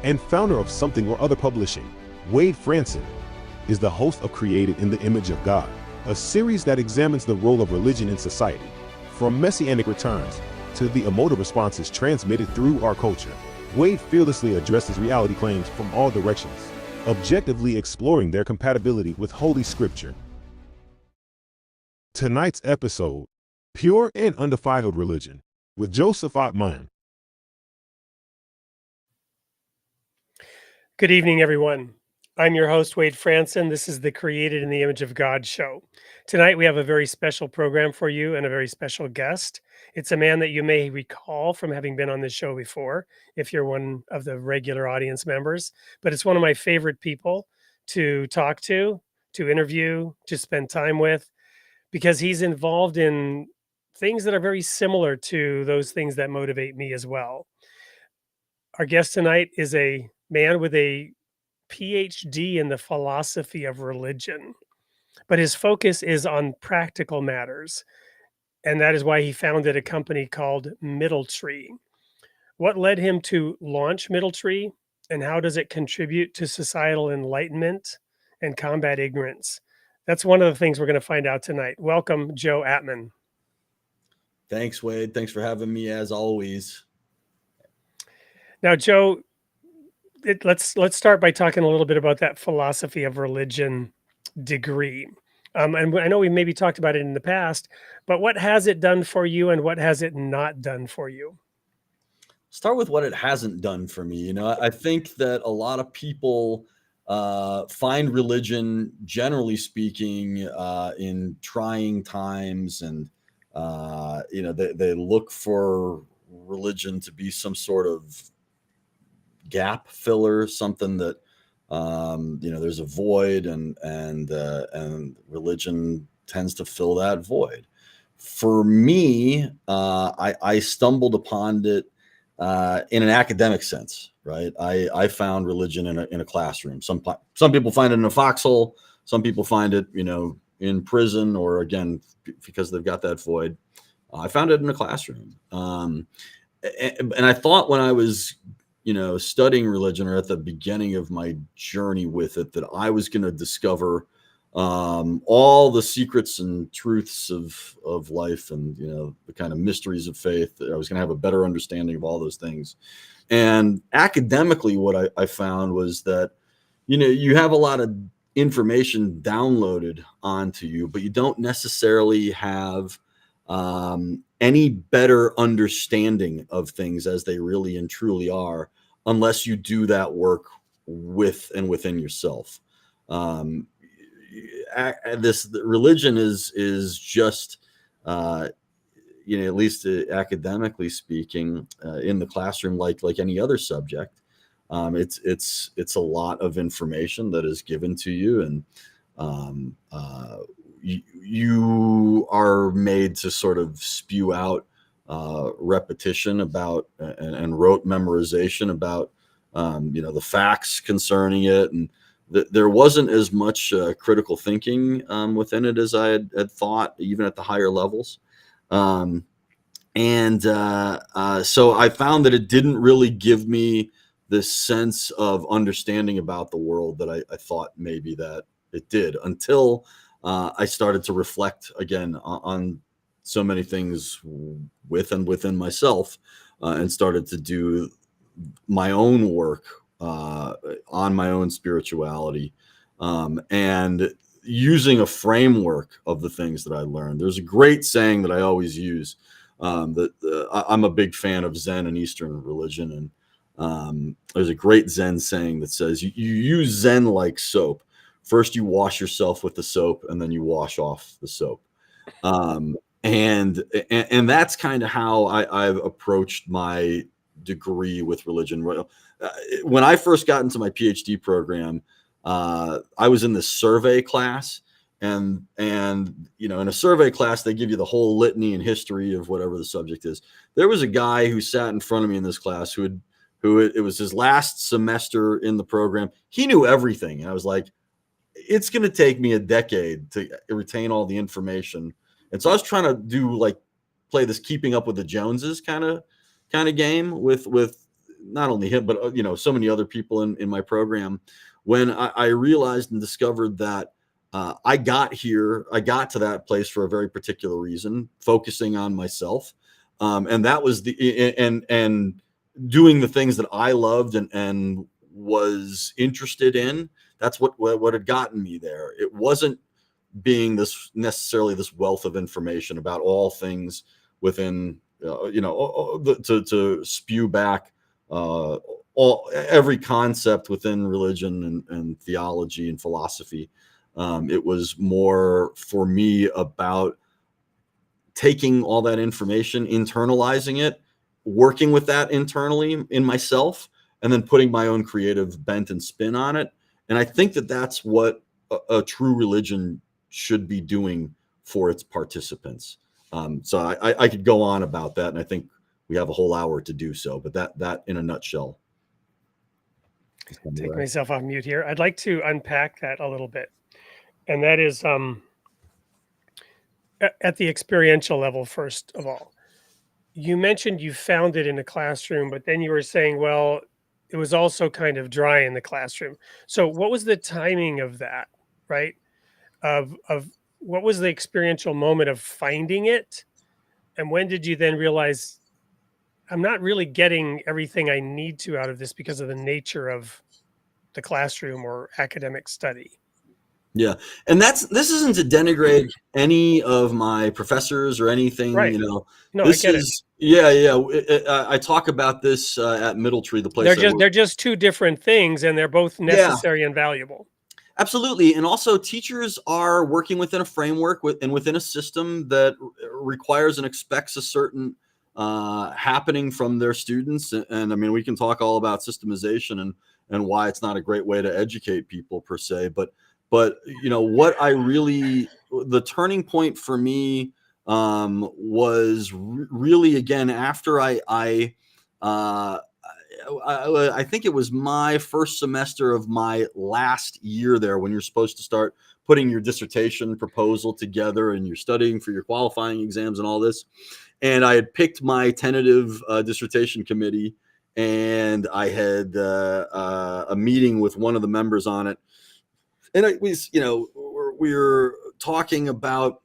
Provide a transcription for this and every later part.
and founder of Something or Other Publishing, Wade Franson, is the host of Created in the Image of God, a series that examines the role of religion in society, from messianic returns to the emotive responses transmitted through our culture. Wade fearlessly addresses reality claims from all directions, objectively exploring their compatibility with Holy Scripture. Tonight's episode, Pure and Undefiled Religion, with Joseph Atman. Good evening, everyone. I'm your host, Wade Franson. This is the Created in the Image of God show. Tonight, we have a very special program for you and a very special guest. It's a man that you may recall from having been on this show before, if you're one of the regular audience members. But it's one of my favorite people to talk to interview, to spend time with, because he's involved in things that are very similar to those things that motivate me as well. Our guest tonight is a man with a PhD in the philosophy of religion, but his focus is on practical matters. And that is why he founded a company called Middle Tree. What led him to launch Middle Tree, and how does it contribute to societal enlightenment and combat ignorance? That's one of the things we're going to find out tonight. Welcome, Joe Atman. Thanks, Wade. Thanks for having me, as always. Now, Joe, let's start by talking a little bit about that philosophy of religion degree. And I know we maybe talked about it in the past, but what has it done for you and what has it not done for you? Start with what it hasn't done for me. You know, I think that a lot of people find religion, generally speaking, in trying times, and they look for religion to be some sort of gap filler, something that there's a void, and religion tends to fill that void. For me, I stumbled upon it in an academic sense, right? I found religion in a classroom. Some people find it in a foxhole. Some people find it, in prison, or again, because they've got that void. I found it in a classroom. And I thought when I was, studying religion, or at the beginning of my journey with it, that I was going to discover all the secrets and truths of life, and the kind of mysteries of faith. That I was going to have a better understanding of all those things. And academically, what I found was that you have a lot of information downloaded onto you, but you don't necessarily have any better understanding of things as they really and truly are, unless you do that work with and within yourself. This religion is just, at least academically speaking, in the classroom, like any other subject. It's a lot of information that is given to you, and you are made to sort of spew out repetition about and rote memorization about the facts concerning it, and there wasn't as much critical thinking within it as I had thought, even at the higher levels. So I found that it didn't really give me this sense of understanding about the world that I thought maybe that it did, until I started to reflect again on so many things within myself, and started to do my own work on my own spirituality, and using a framework of the things that I learned. There's a great saying that I always use, that I'm a big fan of Zen and Eastern religion, and there's a great Zen saying that says, you use Zen like soap. First you wash yourself with the soap, and then you wash off the soap. And that's kind of how I've approached my degree with religion. When I first got into my PhD program, I was in this survey class, and in a survey class, they give you the whole litany and history of whatever the subject is. There was a guy who sat in front of me in this class who it was his last semester in the program. He knew everything. And I was like, it's going to take me a decade to retain all the information. And so I was trying to play this keeping up with the Joneses kind of game with not only him, but so many other people in my program, when I realized and discovered that I got to that place for a very particular reason, focusing on myself, and that was and doing the things that I loved and was interested in. That's what had gotten me there. It wasn't being necessarily this wealth of information about all things within, to spew back every concept within religion and theology and philosophy. It was more for me about taking all that information, internalizing it, working with that internally in myself, and then putting my own creative bent and spin on it. And I think that that's what a true religion should be doing for its participants. So I could go on about that, and I think we have a whole hour to do so, but that in a nutshell. Take myself off mute here. I'd like to unpack that a little bit. And that is at the experiential level, first of all. You mentioned you found it in a classroom, but then you were saying, well, it was also kind of dry in the classroom. So what was the timing of that, right? Of what was the experiential moment of finding it? And when did you then realize I'm not really getting everything I need to out of this because of the nature of the classroom or academic study? Yeah. And this isn't to denigrate any of my professors or anything, Right. No, this I get is, it. I talk about this at Middle Tree, the place they're just two different things, and they're both necessary and valuable. Absolutely. And also teachers are working within a framework and within a system that requires and expects a certain happening from their students. And I mean, we can talk all about systemization and why it's not a great way to educate people per se, but what the turning point for me was really, again, after I think it was my first semester of my last year there, when you're supposed to start putting your dissertation proposal together and you're studying for your qualifying exams and all this. And I had picked my tentative dissertation committee, and I had a meeting with one of the members on it. And it was, we were talking about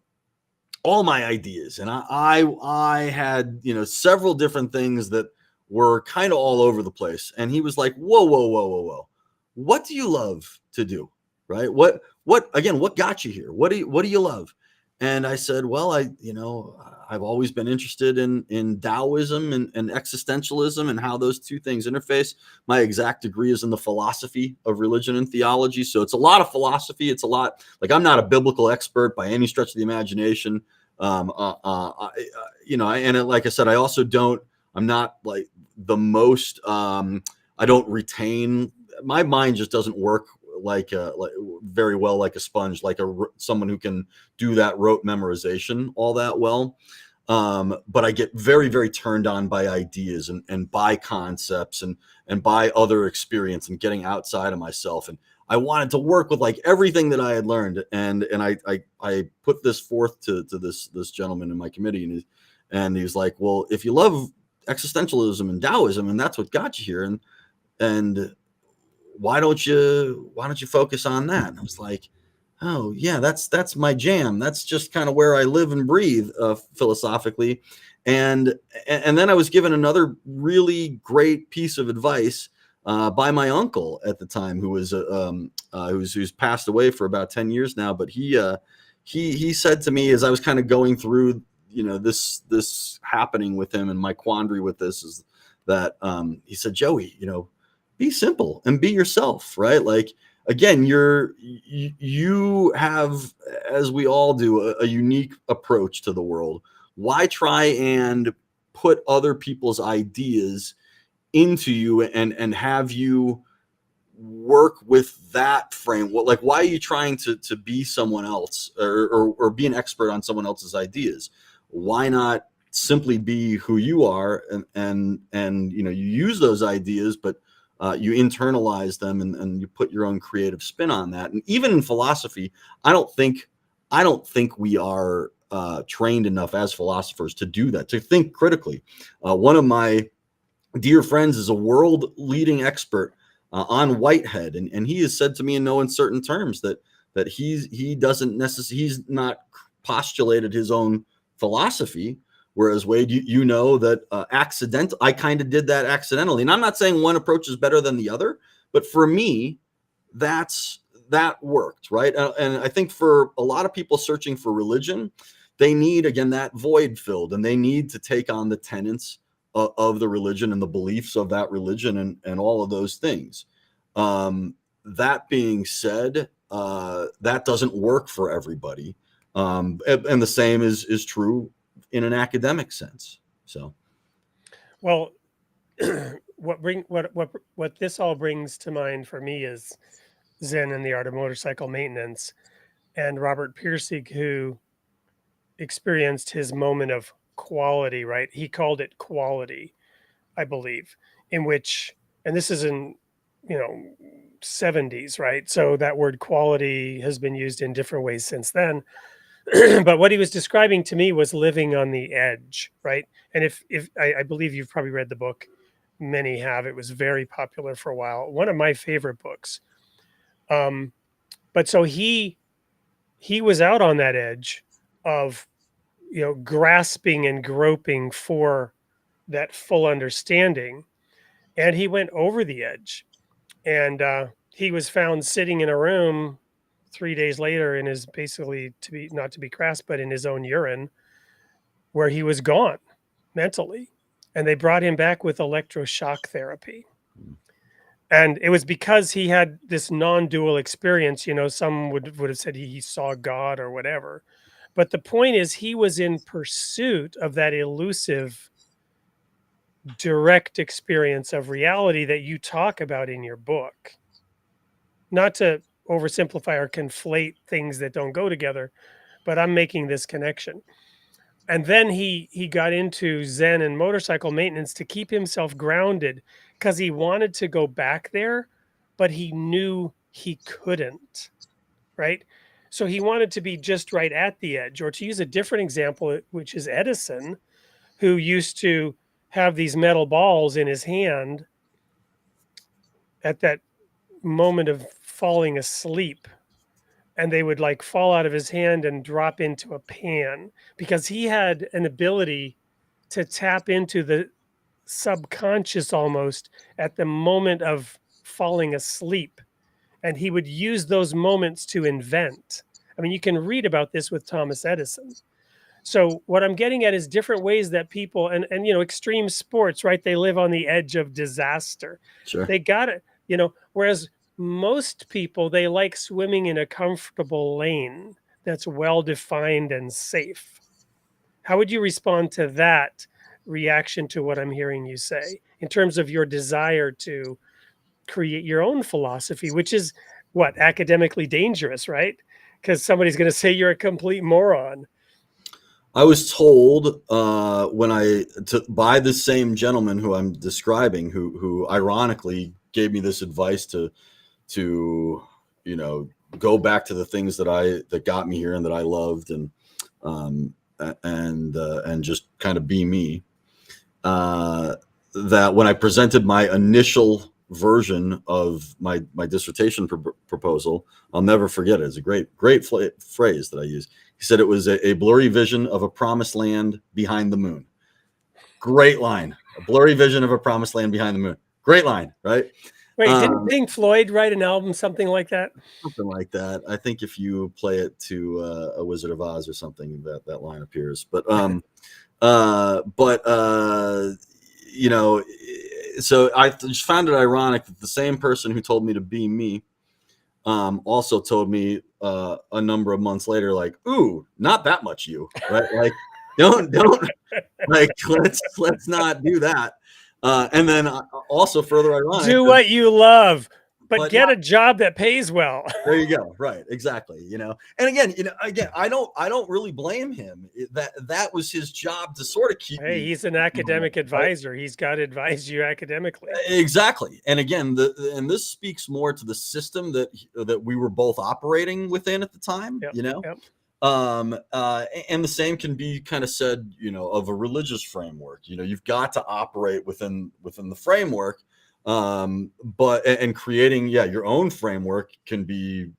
all my ideas, and I had, several different things that were kind of all over the place. And he was like, whoa. What do you love to do? Right? What got you here? What do you love? And I said, well, I've always been interested in Taoism and existentialism and how those two things interface. My exact degree is in the philosophy of religion and theology. So it's a lot of philosophy. It's a lot, like, I'm not a biblical expert by any stretch of the imagination. And like I said, I'm not like the most, I don't retain, my mind just doesn't work like very well like a sponge, like someone who can do that rote memorization all that well. But I get very, very turned on by ideas and by concepts and by other experience and getting outside of myself. And I wanted to work with like everything that I had learned. And I put this forth to this gentleman in my committee, and he's like, well, if you love existentialism and Taoism and that's what got you here, and why don't you focus on that? And I was like, oh yeah, that's my jam. That's just kind of where I live and breathe philosophically. And then I was given another really great piece of advice by my uncle at the time, who was who's passed away for about 10 years now. But he said to me, as I was kind of going through, this happening with him, and my quandary with this is that he said, Joey, be simple and be yourself, right? Like, again, you have, as we all do, a unique approach to the world. Why try and put other people's ideas into you and have you work with that frame? Like, why are you trying to be someone else or be an expert on someone else's ideas? Why not simply be who you are and you use those ideas, but you internalize them and you put your own creative spin on that. And even in philosophy, I don't think we are trained enough as philosophers to do that, to think critically. One of my dear friends is a world leading expert on Whitehead, and he has said to me in no uncertain terms that he doesn't necessarily, he's not postulated his own philosophy. Whereas Wade, you know that I kind of did that accidentally, and I'm not saying one approach is better than the other, but for me, that worked, right? And I think for a lot of people searching for religion, they need, again, that void filled, and they need to take on the tenets of the religion and the beliefs of that religion and all of those things. That being said, that doesn't work for everybody. And the same is true in an academic sense. So, Well, what this all brings to mind for me is Zen and the Art of Motorcycle Maintenance, and Robert Pirsig, who experienced his moment of quality, right? He called it quality, I believe, in which, and this is in, 70s, right? So that word quality has been used in different ways since then. But what he was describing to me was living on the edge, right? And if I believe you've probably read the book, many have. It was very popular for a while. One of my favorite books. But so he was out on that edge of, grasping and groping for that full understanding, and he went over the edge, and he was found sitting in a room 3 days later in his, basically, to be, not to be crass, but in his own urine, where he was gone mentally, and they brought him back with electroshock therapy. And it was because he had this non-dual experience. Some would have said he saw God or whatever. But the point is, he was in pursuit of that elusive, direct experience of reality that you talk about in your book. Not to oversimplify or conflate things that don't go together, but I'm making this connection. And then he got into Zen and motorcycle maintenance to keep himself grounded, because he wanted to go back there, but he knew he couldn't, right? So he wanted to be just right at the edge. Or to use a different example, which is Edison, who used to have these metal balls in his hand at that moment of falling asleep, and they would like fall out of his hand and drop into a pan, because he had an ability to tap into the subconscious almost at the moment of falling asleep. And he would use those moments to invent. I mean, you can read about this with Thomas Edison. So what I'm getting at is different ways that people, and extreme sports, right? They live on the edge of disaster. sure. They got it, whereas most people, they like swimming in a comfortable lane that's well defined and safe. How would you respond to that reaction to what I'm hearing you say in terms of your desire to create your own philosophy, which is what, academically dangerous, right? Because somebody's going to say you're a complete moron. I was told by the same gentleman who I'm describing, who ironically gave me this advice to go back to the things that got me here and that I loved, and just kind of be me. That when I presented my initial version of my dissertation proposal, I'll never forget it. It's a great phrase that I use. He said it was a blurry vision of a promised land behind the moon. Great line. A blurry vision of a promised land behind the moon. Great line, right? Wait, didn't Pink Floyd write an album, something like that? Something like that. I think if you play it to a Wizard of Oz or something, that line appears. But so I just found it ironic that the same person who told me to be me also told me a number of months later, like, ooh, not that much you, right? Like, don't like, let's not do that. And then also further ironic, do what you love, but get a job that pays well. There you go. Right. Exactly. And again, I don't really blame him. That was his job to sort of keep me. He's an academic advisor. Right? He's got to advise you academically. Exactly. And again, and this speaks more to the system that we were both operating within at the time, Yep. And the same can be kind of said, of a religious framework. You've got to operate within the framework, but and creating, your own framework can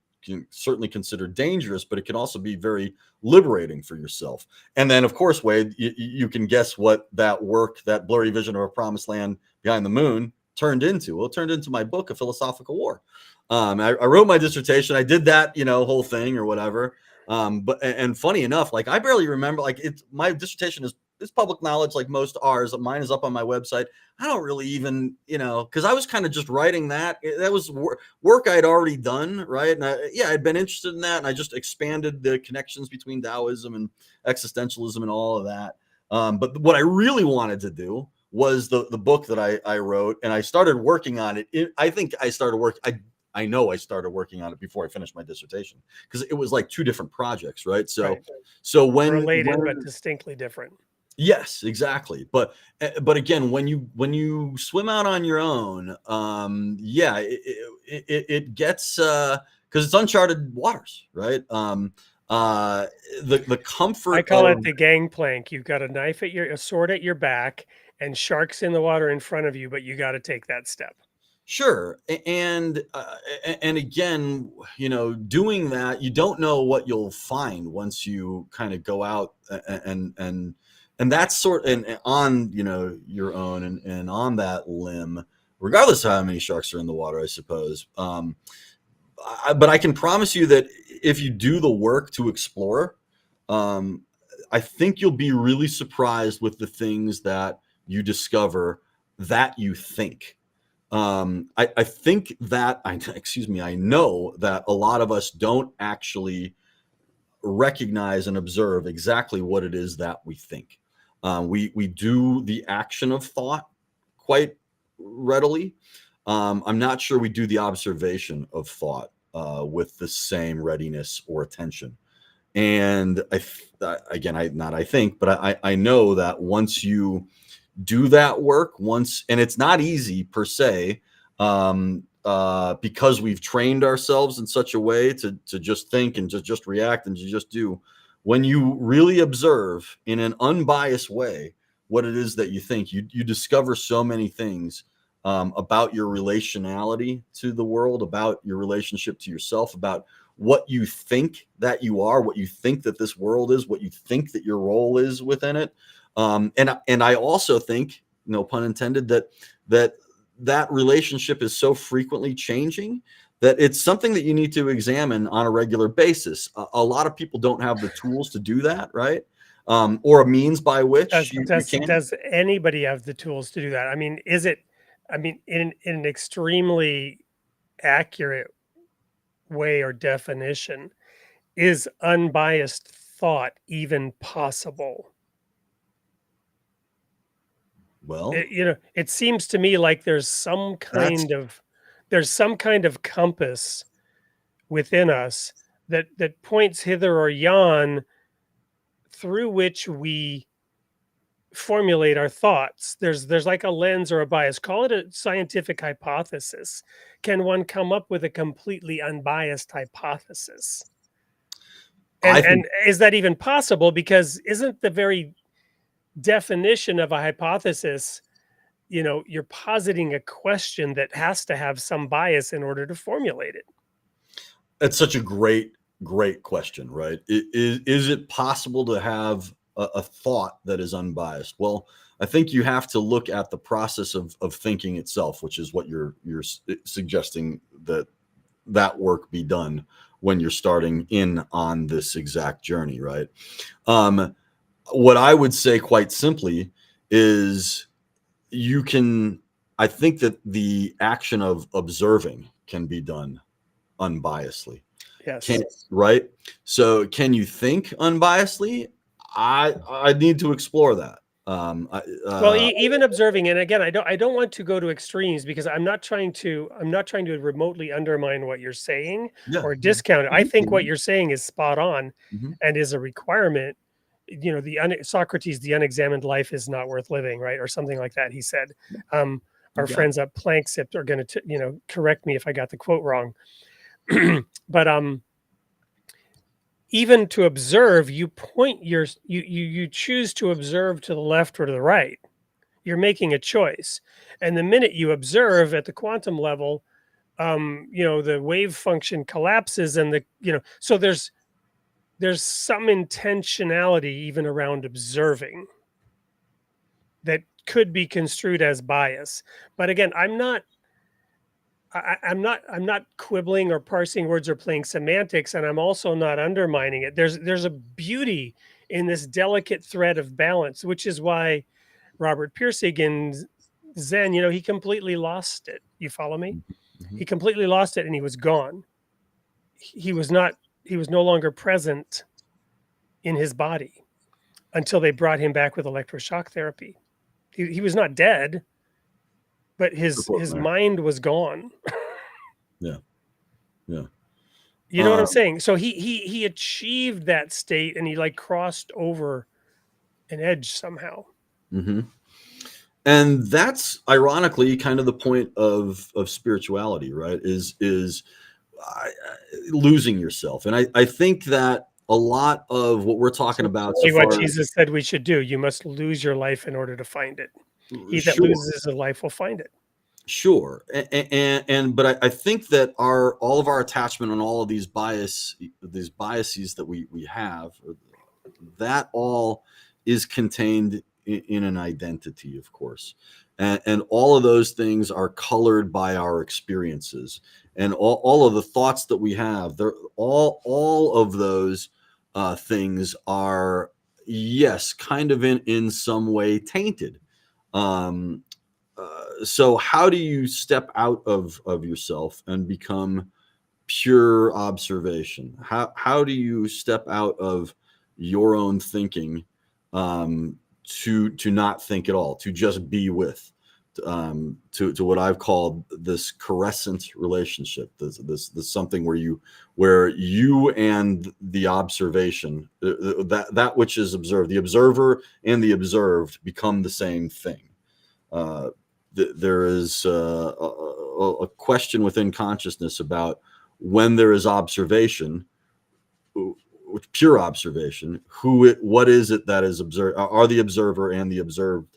certainly considered dangerous, but it can also be very liberating for yourself. And then, of course, Wade, you can guess what that work, that blurry vision of a promised land behind the moon, turned into. Well, it turned into my book, A Philosophical War. I wrote my dissertation. I did that, whole thing or whatever. And funny enough, like I barely remember, like my dissertation is public knowledge, like most ours. Mine is up on my website. I don't really even, because I was kind of just writing that. That was work I had already done, right? And I'd been interested in that, and I just expanded the connections between Taoism and existentialism and all of that. But what I really wanted to do was the book that I wrote, and I started working on it. I think I started work. I know I started working on it before I finished my dissertation, because it was like two different projects, right? So when related but distinctly different. Yes, exactly. But again, when you swim out on your own, it gets, because it's uncharted waters, right? The comfort. I call it the gangplank. You've got a sword at your back, and sharks in the water in front of you, but you got to take that step. Sure. And again, doing that, you don't know what you'll find once you kind of go out and that's and on, your own and on that limb, regardless of how many sharks are in the water, I suppose. But I can promise you that if you do the work to explore, I think you'll be really surprised with the things that you discover that you think. I think that I know that a lot of us don't actually recognize and observe exactly what it is that we think. We do the action of thought quite readily. I'm not sure we do the observation of thought with the same readiness or attention. And I know that once you do that work and it's not easy per se, because we've trained ourselves in such a way to just think and just react and to just do. When you really observe in an unbiased way what it is that you think, you discover so many things about your relationality to the world, about your relationship to yourself, about what you think that you are, what you think that this world is, what you think that your role is within it. And I also think, no pun intended, that relationship is so frequently changing that it's something that you need to examine on a regular basis. A lot of people don't have the tools to do that, right? Or a means by which you can. Does anybody have the tools to do that? I mean, in an extremely accurate way or definition, is unbiased thought even possible? Well, it seems to me like there's some kind of compass within us that points hither or yon, through which we formulate our thoughts. There's like a lens or a bias. Call it a scientific hypothesis. Can one come up with a completely unbiased hypothesis? And is that even possible? Because isn't the very definition of a hypothesis, you're positing a question that has to have some bias in order to formulate it? That's such a great question, right? Is it possible to have a thought that is unbiased? Well, I think you have to look at the process of thinking itself, which is what you're suggesting that work be done when you're starting in on this exact journey, right? What I would say quite simply is I think that the action of observing can be done unbiasedly. Yes. Right? So can you think unbiasedly? I need to explore that. Well, even observing, and again, I don't want to go to extremes, because I'm not trying to remotely undermine what you're saying or discount it. I think what you're saying is spot on and is a requirement. Socrates, the unexamined life is not worth living, right? Or something like that, he said. Our friends at Planksipt are going to, correct me if I got the quote wrong. But even to observe, you choose to observe to the left or to the right. You're making a choice. And the minute you observe at the quantum level, the wave function collapses and so there's some intentionality even around observing that could be construed as bias. But again, I'm not quibbling or parsing words or playing semantics, and I'm also not undermining it. There's a beauty in this delicate thread of balance, which is why Robert Pirsig in Zen, he completely lost it. You follow me? Mhm. He completely lost it and he was gone. He was not, he was no longer present in his body until they brought him back with electroshock therapy. He was not dead, but Support his there. mind was gone. Yeah. Yeah. You know what I'm saying? So he achieved that state and he like crossed over an edge somehow. Mm-hmm. And that's ironically kind of the point of spirituality, right? Is uh, losing yourself. And I think that a lot of what we're talking about so Really what far, Jesus said we should do. You must lose your life in order to find it. He that sure, loses his life will find it. sure, and but I think that all of our attachment on all of these biases that we have, that all is contained in an identity, of course, and all of those things are colored by our experiences, and all of the thoughts that we have. They're all of those things are, yes, kind of in some way tainted. Um, so how do you step out of yourself and become pure observation? How do you step out of your own thinking, to not think at all, to just be with, to what I've called this caressant relationship, this something where you and the observation, that which is observed, the observer and the observed become the same thing. Uh, there is a question within consciousness about when there is observation, pure observation, what is it that is observed? Are the observer and the observed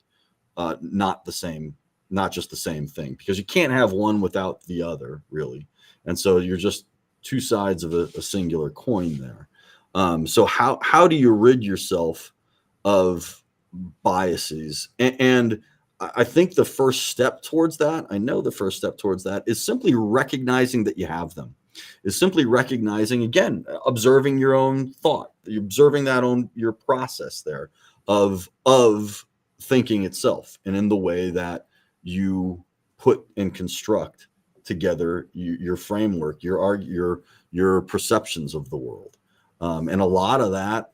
not the same, not just the same thing? Because you can't have one without the other, really. And so you're just two sides of a singular coin there. So how do you rid yourself of biases? And I think the first step towards that, I know the first step towards that is simply recognizing that you have them, is simply recognizing, again, observing your own thought, observing that on your process there of thinking itself, and in the way that you put and construct together your framework, your perceptions of the world. And a lot of that,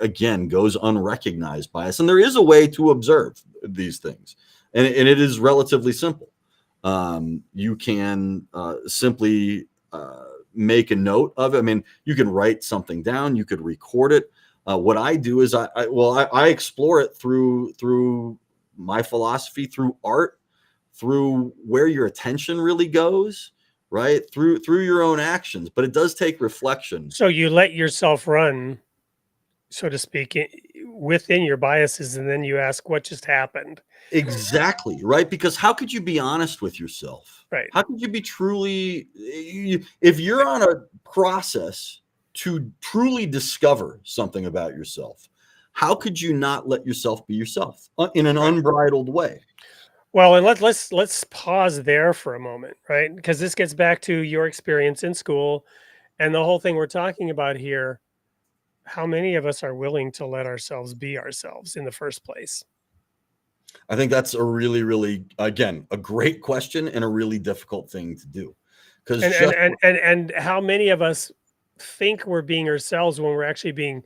again, goes unrecognized by us. And there is a way to observe these things, and it is relatively simple. You can simply make a note of it. I mean, you can write something down, you could record it. What I do is I explore it through my philosophy, through art, through where your attention really goes, right? Through your own actions. But it does take reflection. So you let yourself run, so to speak, within your biases, and then you ask what just happened. Exactly, right? Because how could you be honest with yourself? Right. How could you be truly, if you're on a process to truly discover something about yourself, how could you not let yourself be yourself in an unbridled way? Well, and let's pause there for a moment, right? Because this gets back to your experience in school and the whole thing we're talking about here. How many of us are willing to let ourselves be ourselves in the first place? I think that's a really, really, again, a great question and a really difficult thing to do. Because And how many of us think we're being ourselves when we're actually being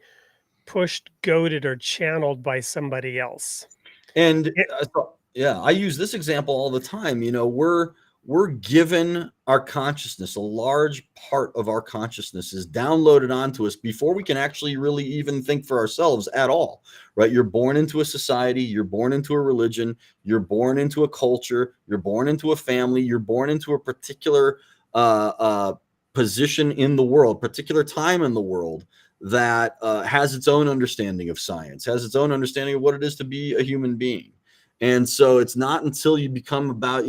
pushed, goaded, or channeled by somebody else? And yeah, I use this example all the time. We're given our consciousness. A large part of our consciousness is downloaded onto us before we can actually really even think for ourselves at all, right? You're born into a society, you're born into a religion, you're born into a culture, you're born into a family, you're born into a particular position in the world, particular time in the world, that has its own understanding of science, has its own understanding of what it is to be a human being. And so it's not until you become about,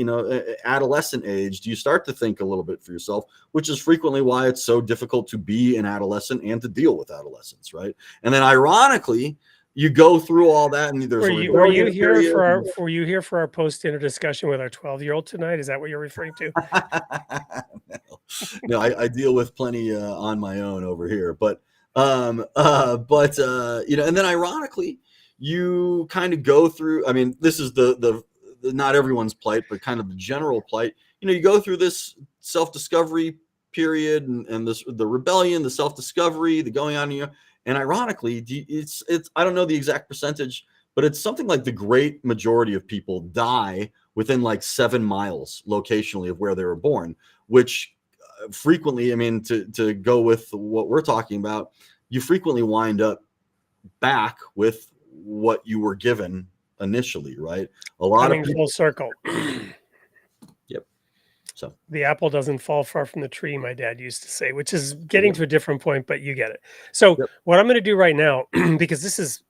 adolescent age, do you start to think a little bit for yourself, which is frequently why it's so difficult to be an adolescent and to deal with adolescence, right? And then ironically, you go through all that, and there's Were a you rebellion here period. for our post-dinner discussion with our 12-year-old tonight? Is that what you're referring to? No, I deal with plenty on my own over here, but and then ironically, you kind of go through. I mean, this is the not everyone's plight, but kind of the general plight. You go through this self-discovery period, and the rebellion, the self-discovery, the going on. And ironically, it's I don't know the exact percentage, but it's something like the great majority of people die within like 7 miles locationally of where they were born, which frequently, I mean, to go with what we're talking about, you frequently wind up back with what you were given initially, right? A lot Coming of people, full circle. yep. So The apple doesn't fall far from the tree, my dad used to say, which is getting to a different point, but you get it. So Yep. what I'm going to do right now, because this is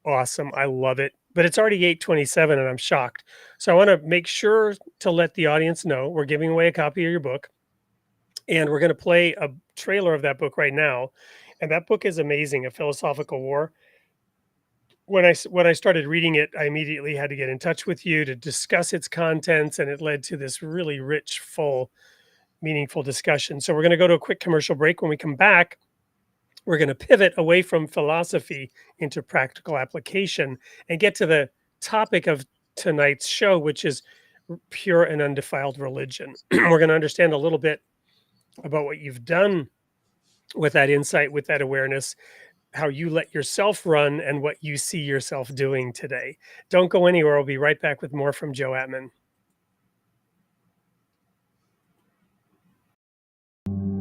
awesome, I love it, but it's already 8:27 and I'm shocked. So I want to make sure to let the audience know we're giving away a copy of your book, and we're going to play a trailer of that book right now. And that book is amazing, A Philosophical War. When I started reading it, I immediately had to get in touch with you to discuss its contents, and it led to this really rich, full, meaningful discussion. So we're going to go to a quick commercial break. When we come back, we're going to pivot away from philosophy into practical application and get to the topic of tonight's show, which is pure and undefiled religion. We're going to understand a little bit about what you've done with that insight, with that awareness, how you let yourself run, and what you see yourself doing today. Don't go anywhere. We'll be right back with more from Joe Atman.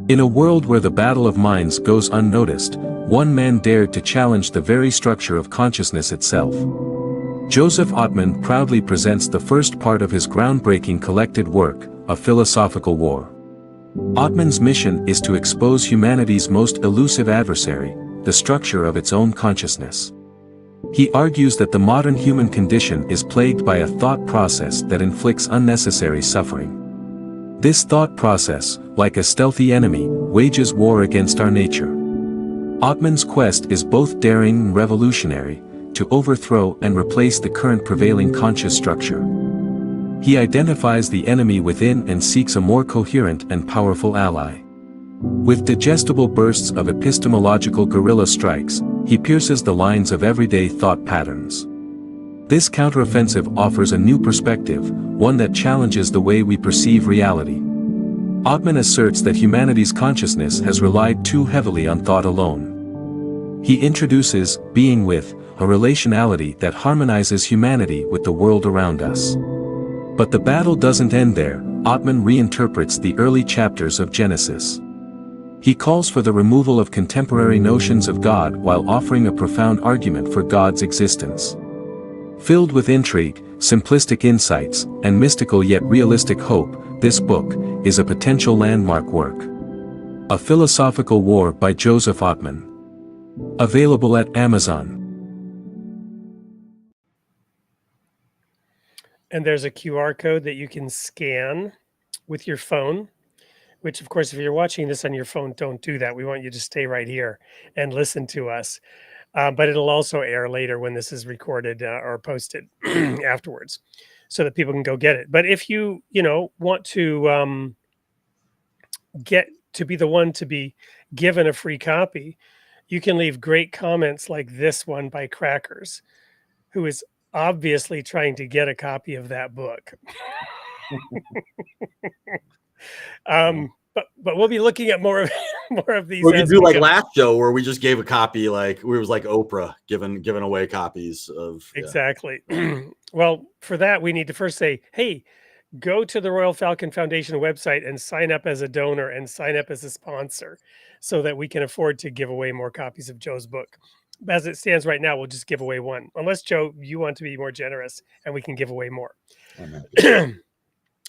In a world where the battle of minds goes unnoticed, one man dared to challenge the very structure of consciousness itself. Joseph Atman proudly presents the first part of his groundbreaking collected work, A Philosophical War. Atman's mission is to expose humanity's most elusive adversary, the structure of its own consciousness. He argues that the modern human condition is plagued by a thought process that inflicts unnecessary suffering. This thought process, like a stealthy enemy, wages war against our nature. Atman's quest is both daring and revolutionary, to overthrow and replace the current prevailing conscious structure. He identifies the enemy within and seeks a more coherent and powerful ally. With digestible bursts of epistemological guerrilla strikes, he pierces the lines of everyday thought patterns. This counteroffensive offers a new perspective, one that challenges the way we perceive reality. Atman asserts that humanity's consciousness has relied too heavily on thought alone. He introduces being with, a relationality that harmonizes humanity with the world around us. But the battle doesn't end there. Atman reinterprets the early chapters of Genesis. He calls for the removal of contemporary notions of God while offering a profound argument for God's existence. Filled with intrigue, simplistic insights, and mystical yet realistic hope, this book is a potential landmark work. A Philosophical War by Joseph Atman. Available at Amazon. And there's a QR code that you can scan with your phone, which, of course, if you're watching this on your phone, don't do that. We want you to stay right here and listen to us. But it'll also air later when this is recorded or posted afterwards, so that people can go get it. But if you want to get to be the one to be given a free copy, you can leave great comments like this one by Crackers, who is obviously trying to get a copy of that book. But we'll be looking at more of these. We could do like last show where we just gave a copy, like we was like Oprah giving away copies of. Exactly. Well, for that we need to first say, hey, go to the Royal Falcon Foundation website and sign up as a donor and sign up as a sponsor, so that we can afford to give away more copies of Joe's book. As it stands right now, we'll just give away one, unless Joe, you want to be more generous and we can give away more.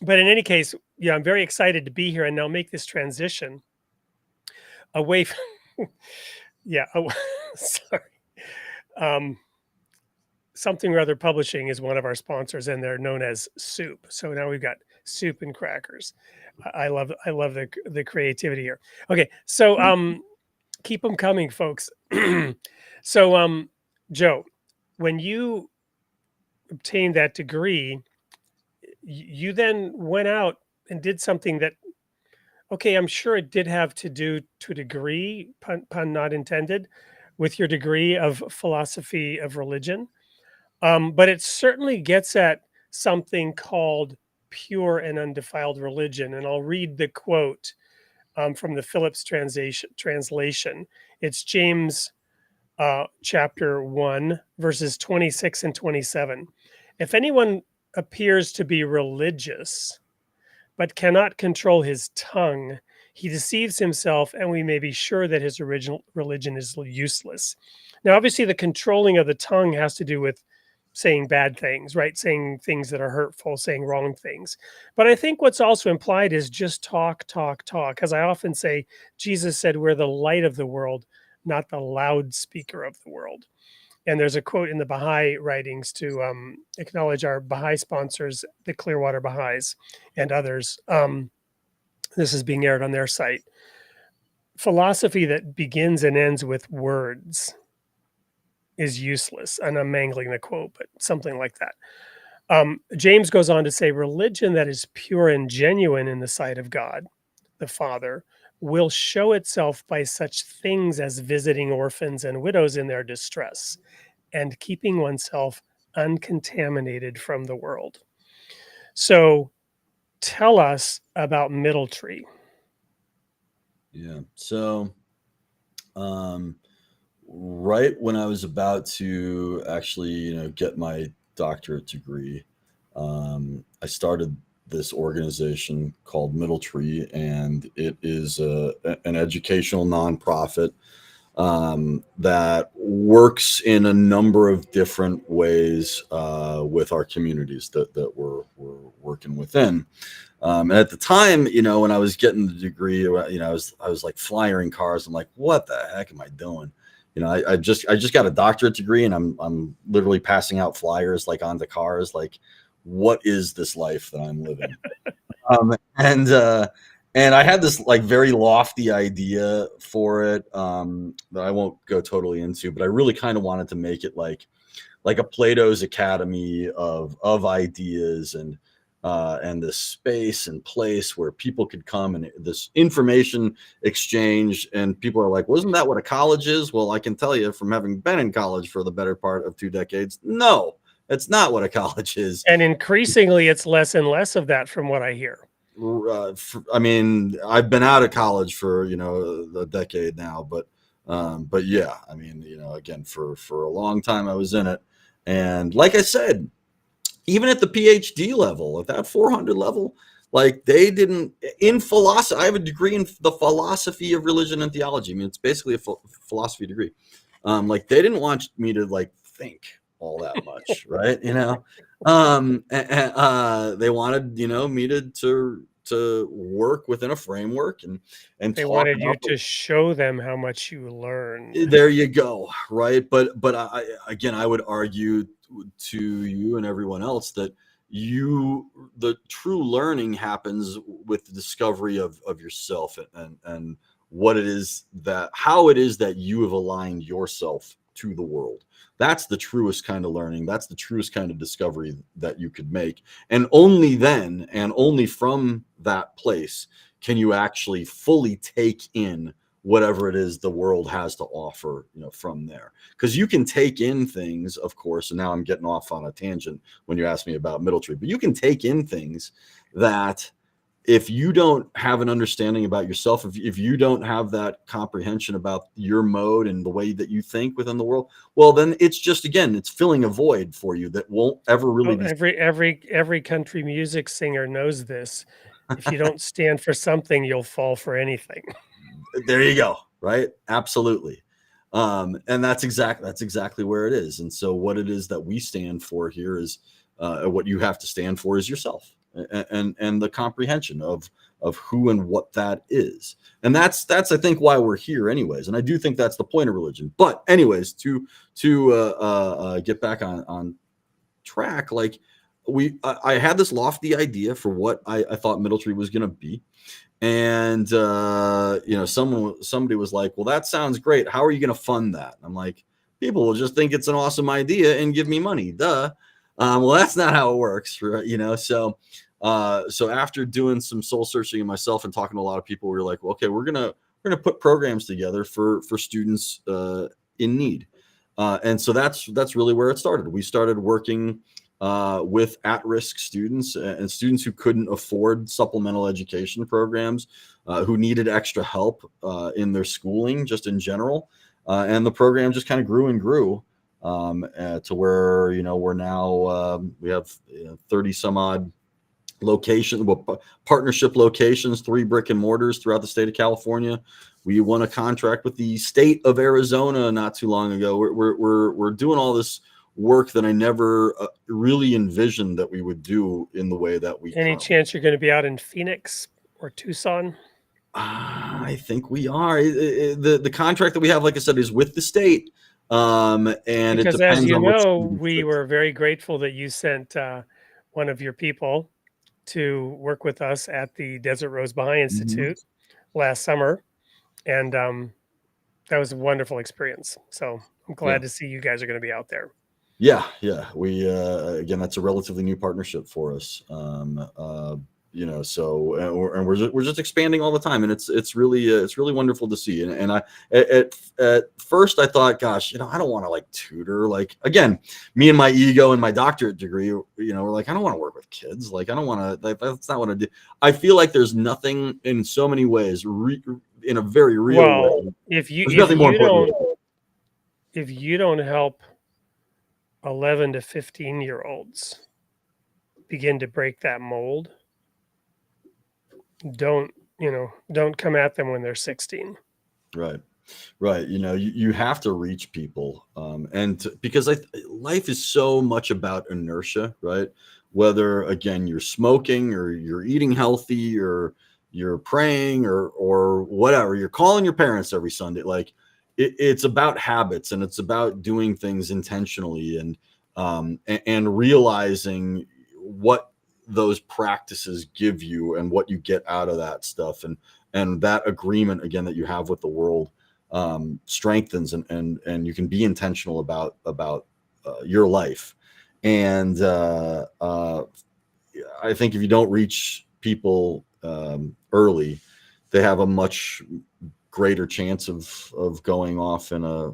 But in any case, yeah, I'm very excited to be here and now make this transition away from yeah, sorry. Um, Something or Other Publishing is one of our sponsors, and they're known as Soup. So now we've got soup and crackers. I love the creativity here. Okay, so keep them coming, folks. So Joe, when you obtained that degree, you then went out and did something that, okay, I'm sure it did have to do to a degree, pun not intended, with your degree of philosophy of religion. But it certainly gets at something called pure and undefiled religion. And I'll read the quote from the Phillips translation. It's James chapter 1, verses 26 and 27. If anyone appears to be religious, but cannot control his tongue, he deceives himself, and we may be sure that his original religion is useless. Now, obviously, the controlling of the tongue has to do with saying bad things, right? Saying things that are hurtful, saying wrong things. But I think what's also implied is just talk, talk, talk. As I often say, Jesus said, we're the light of the world, not the loudspeaker of the world. And there's a quote in the Baha'i writings to acknowledge our Baha'i sponsors, the Clearwater Baha'is and others. This is being aired on their site. Philosophy that begins and ends with words is useless. And I'm mangling the quote, but something like that. James goes on to say, religion that is pure and genuine in the sight of God, the Father, will show itself by such things as visiting orphans and widows in their distress and keeping oneself uncontaminated from the world. So tell us about Middle Tree. Yeah. So, right when I was about to actually, get my doctorate degree, I started this organization called Middle Tree, and it is an educational nonprofit that works in a number of different ways with our communities that we're working within. And at the time, when I was getting the degree, I was like flyering cars. I'm like, what the heck am I doing? I just got a doctorate degree, and I'm literally passing out flyers like onto cars. Like, what is this life that I'm living? And I had this like very lofty idea for it that I won't go totally into, but I really kind of wanted to make it like a Plato's Academy of ideas and this space and place where people could come and this information exchange. And people are like, wasn't that what a college is? Well, I can tell you from having been in college for the better part of 2 decades, no, that's not what a college is. And increasingly, it's less and less of that from what I hear. I mean, I've been out of college for, a decade now, but yeah, I mean, again, for a long time I was in it. And like I said, even at the PhD level, at that 400 level, like they didn't in philosophy. I have a degree in the philosophy of religion and theology. I mean, it's basically a philosophy degree. Like they didn't want me to like think all that much, right? They wanted, me to work within a framework and they wanted you to show them how much you learned. There you go, right? But I would argue to you and everyone else that the true learning happens with the discovery of yourself and how it is that you have aligned yourself to the world. That's the truest kind of learning. That's the truest kind of discovery that you could make. And only then, and only from that place, can you actually fully take in whatever it is the world has to offer, from there. Because you can take in things, of course, and now I'm getting off on a tangent when you ask me about Middle Tree, but you can take in things that if you don't have an understanding about yourself, if you don't have that comprehension about your mode and the way that you think within the world, well, then it's just, again, it's filling a void for you that won't ever really be. Every country music singer knows this. If you don't stand for something, you'll fall for anything. There you go. Right. Absolutely. And that's exactly where it is. And so what it is that we stand for here is what you have to stand for is yourself and the comprehension of of who and what that is. And that's I think why we're here anyways. And I do think that's the point of religion. But anyways, to get back on track, like I had this lofty idea for what I thought Middletree was going to be. And somebody was like, well, that sounds great. How are you going to fund that? I'm like, people will just think it's an awesome idea and give me money. Duh. Well, that's not how it works, right? So after doing some soul searching myself and talking to a lot of people, we were like, well, okay, we're gonna put programs together for students in need. And so that's really where it started. We started working with at-risk students and students who couldn't afford supplemental education programs, who needed extra help in their schooling, just in general. And the program just kind of grew and grew to where, we're now, we have 30 some odd locations, partnership locations, 3 brick and mortars throughout the state of California. We won a contract with the state of Arizona not too long ago. We're doing all this work that I never really envisioned that we would do in the way that we. Any chance you're going to be out in Phoenix or Tucson? I think we are. The contract that we have, like I said, is with the state. And because it depends as you on know, we were very grateful that you sent one of your people to work with us at the Desert Rose Baha'i Institute last summer. And that was a wonderful experience. So I'm glad to see you guys are going to be out there. Yeah. We again, that's a relatively new partnership for us. So and we're just expanding all the time, and it's really wonderful to see. And I at first I thought, gosh, I don't want to like tutor. Like, again, me and my ego and my doctorate degree, we're like, I don't want to work with kids. Like, I don't want to. That's not what I do. I feel like there's nothing in so many ways, in a very real way. If you don't help 11 to 15-year-olds begin to break that mold, don't come at them when they're 16. Right. You have to reach people. Because life is so much about inertia, right? Whether, again, you're smoking or you're eating healthy or you're praying or whatever, you're calling your parents every Sunday. Like, it's about habits, and it's about doing things intentionally and realizing what those practices give you and what you get out of that stuff, and that agreement, again, that you have with the world strengthens, and you can be intentional about your life. And I think if you don't reach people early, they have a much greater chance of going off in a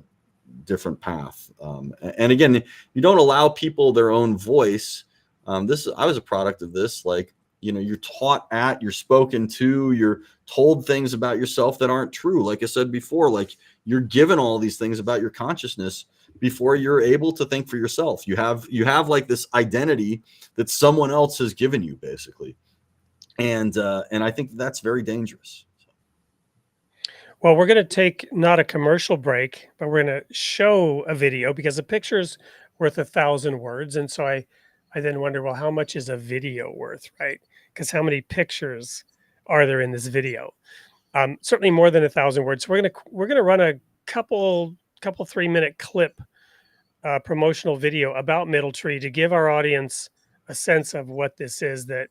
different path. And again, you don't allow people their own voice. I was a product of this. Like, you're taught you're spoken to, you're told things about yourself that aren't true. Like I said before, like, you're given all these things about your consciousness before you're able to think for yourself. You have like this identity that someone else has given you, basically. And I think that's very dangerous. Well, we're going to take not a commercial break, but we're going to show a video, because a picture's worth 1,000 words. And so I then wonder, well, how much is a video worth, right? Because how many pictures are there in this video? Certainly more than 1,000 words. So we're gonna run a couple 3-minute clip, promotional video about Middletree to give our audience a sense of what this is. That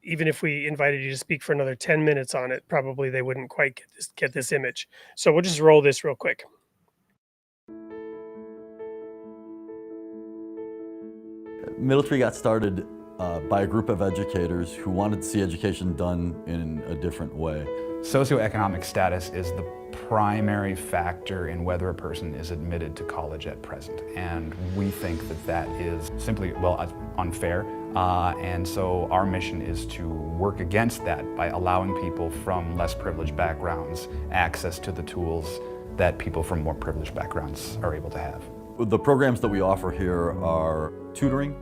even if we invited you to speak for another 10 minutes on it, probably they wouldn't quite get this image. So we'll just roll this real quick. Middletree got started by a group of educators who wanted to see education done in a different way. Socioeconomic status is the primary factor in whether a person is admitted to college at present. And we think that is simply, unfair. And so our mission is to work against that by allowing people from less privileged backgrounds access to the tools that people from more privileged backgrounds are able to have. The programs that we offer here are tutoring,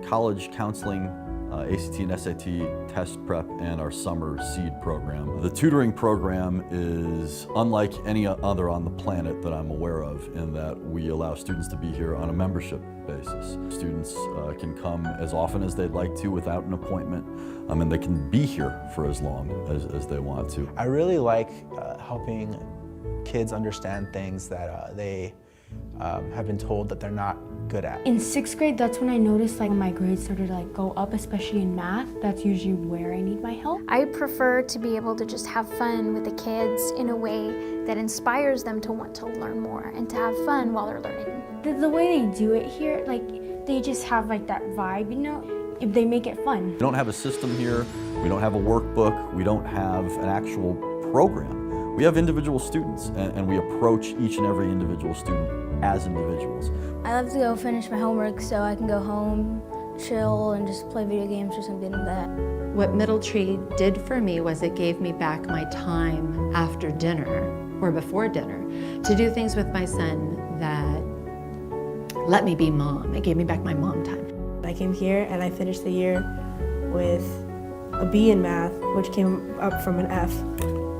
college counseling, ACT and SAT test prep, and our summer seed program. The tutoring program is unlike any other on the planet that I'm aware of, in that we allow students to be here on a membership basis. Students can come as often as they'd like to without an appointment, and they can be here for as long as they want to. I really like helping kids understand things that they have been told that they're not good at. In 6th grade, that's when I noticed my grades started to go up, especially in math. That's usually where I need my help. I prefer to be able to just have fun with the kids in a way that inspires them to want to learn more and to have fun while they're learning. The way they do it here, they just have that vibe, if they make it fun. We don't have a system here, we don't have a workbook, we don't have an actual program. We have individual students, and we approach each and every individual student as individuals. I love to go finish my homework so I can go home, chill, and just play video games or something like that. What Middle Tree did for me was it gave me back my time after dinner or before dinner to do things with my son that let me be mom. It gave me back my mom time. I came here and I finished the year with a B in math, which came up from an F,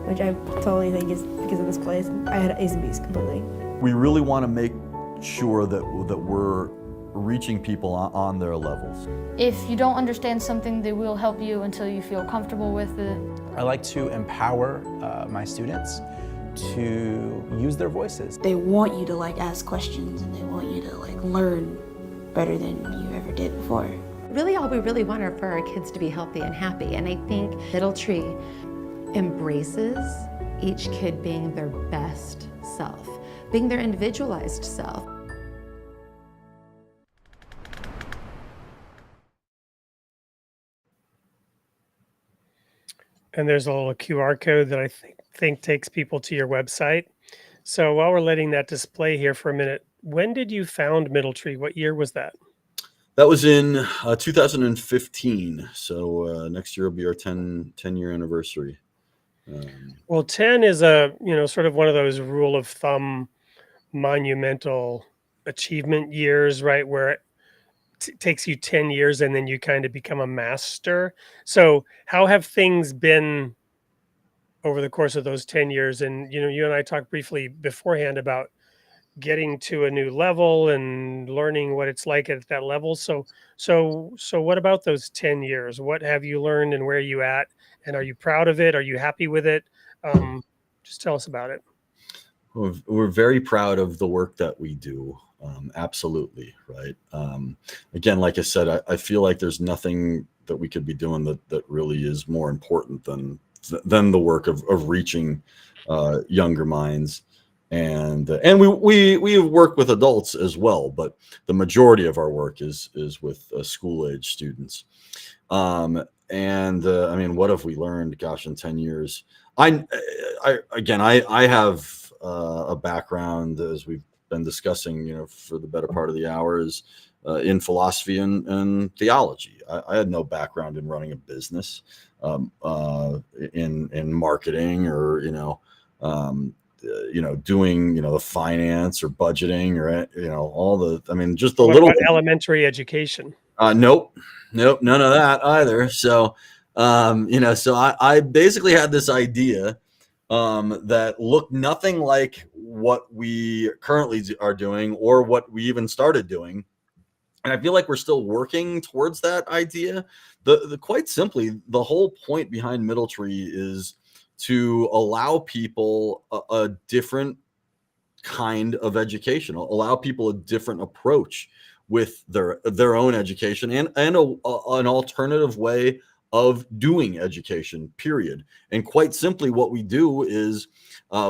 which I totally think is because of this place. I had A's and B's completely. We really want to make sure that we're reaching people on their levels. If you don't understand something, they will help you until you feel comfortable with it. I like to empower my students to use their voices. They want you to ask questions, and they want you to learn better than you ever did before. Really, all we really want are for our kids to be healthy and happy, and I think Middle Tree embraces each kid being their best self, being their individualized self. And there's a little QR code that I think takes people to your website. So while we're letting that display here for a minute, when did you found Middle Tree? What year was that? That was in 2015. So next year will be our 10-year anniversary. Well, 10 is sort of one of those rule of thumb monumental achievement years, right? Where it takes you 10 years and then you kind of become a master. So how have things been over the course of those 10 years? And, you and I talked briefly beforehand about getting to a new level and learning what it's like at that level. So what about those 10 years? What have you learned and where are you at? And are you proud of it? Are you happy with it? Just tell us about it. We're very proud of the work that we do. Absolutely. Right. Again, like I said, I feel like there's nothing that we could be doing that really is more important than the work of reaching younger minds. And we work with adults as well, but the majority of our work is with school age students. I mean, what have we learned? Gosh, in 10 years, I have a background, as we've been discussing, for the better part of the hour, is in philosophy and theology. I had no background in running a business, in marketing, or doing the finance or budgeting, or all the. I mean, just the what little about elementary education. Nope, none of that either. So, so I basically had this idea that looked nothing like what we currently are doing or what we even started doing. And I feel like we're still working towards that idea. The quite simply, the whole point behind Middle Tree is to allow people a different kind of education, allow people a different approach with their own education, and an alternative way of doing education, period. And quite simply, what we do is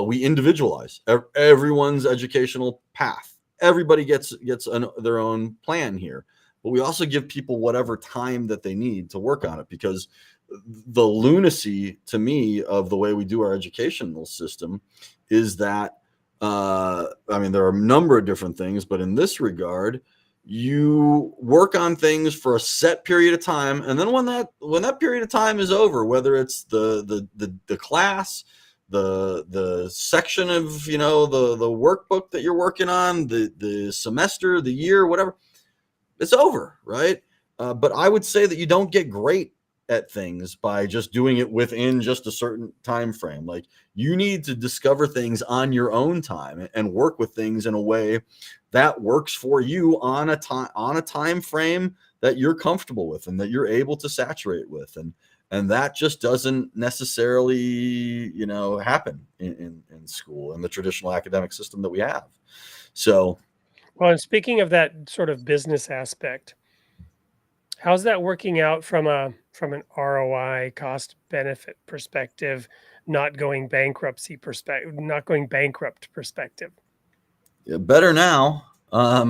we individualize everyone's educational path. Everybody gets their own plan here, but we also give people whatever time that they need to work on it, because the lunacy to me of the way we do our educational system is that, I mean, there are a number of different things, but in this regard, you work on things for a set period of time, and then when that period of time is over, whether it's the class, the section of the workbook that you're working on, the semester, the year, whatever, it's over, right? But I would say that you don't get great at things by just doing it within just a certain time frame. Like, you need to discover things on your own time and work with things in a way that works for you on a time frame that you're comfortable with and that you're able to saturate with. And that just doesn't necessarily, happen in school, in the traditional academic system that we have. So, Well, and speaking of that sort of business aspect, how's that working out from an ROI, cost benefit perspective, not going bankrupt perspective? yeah, better now. I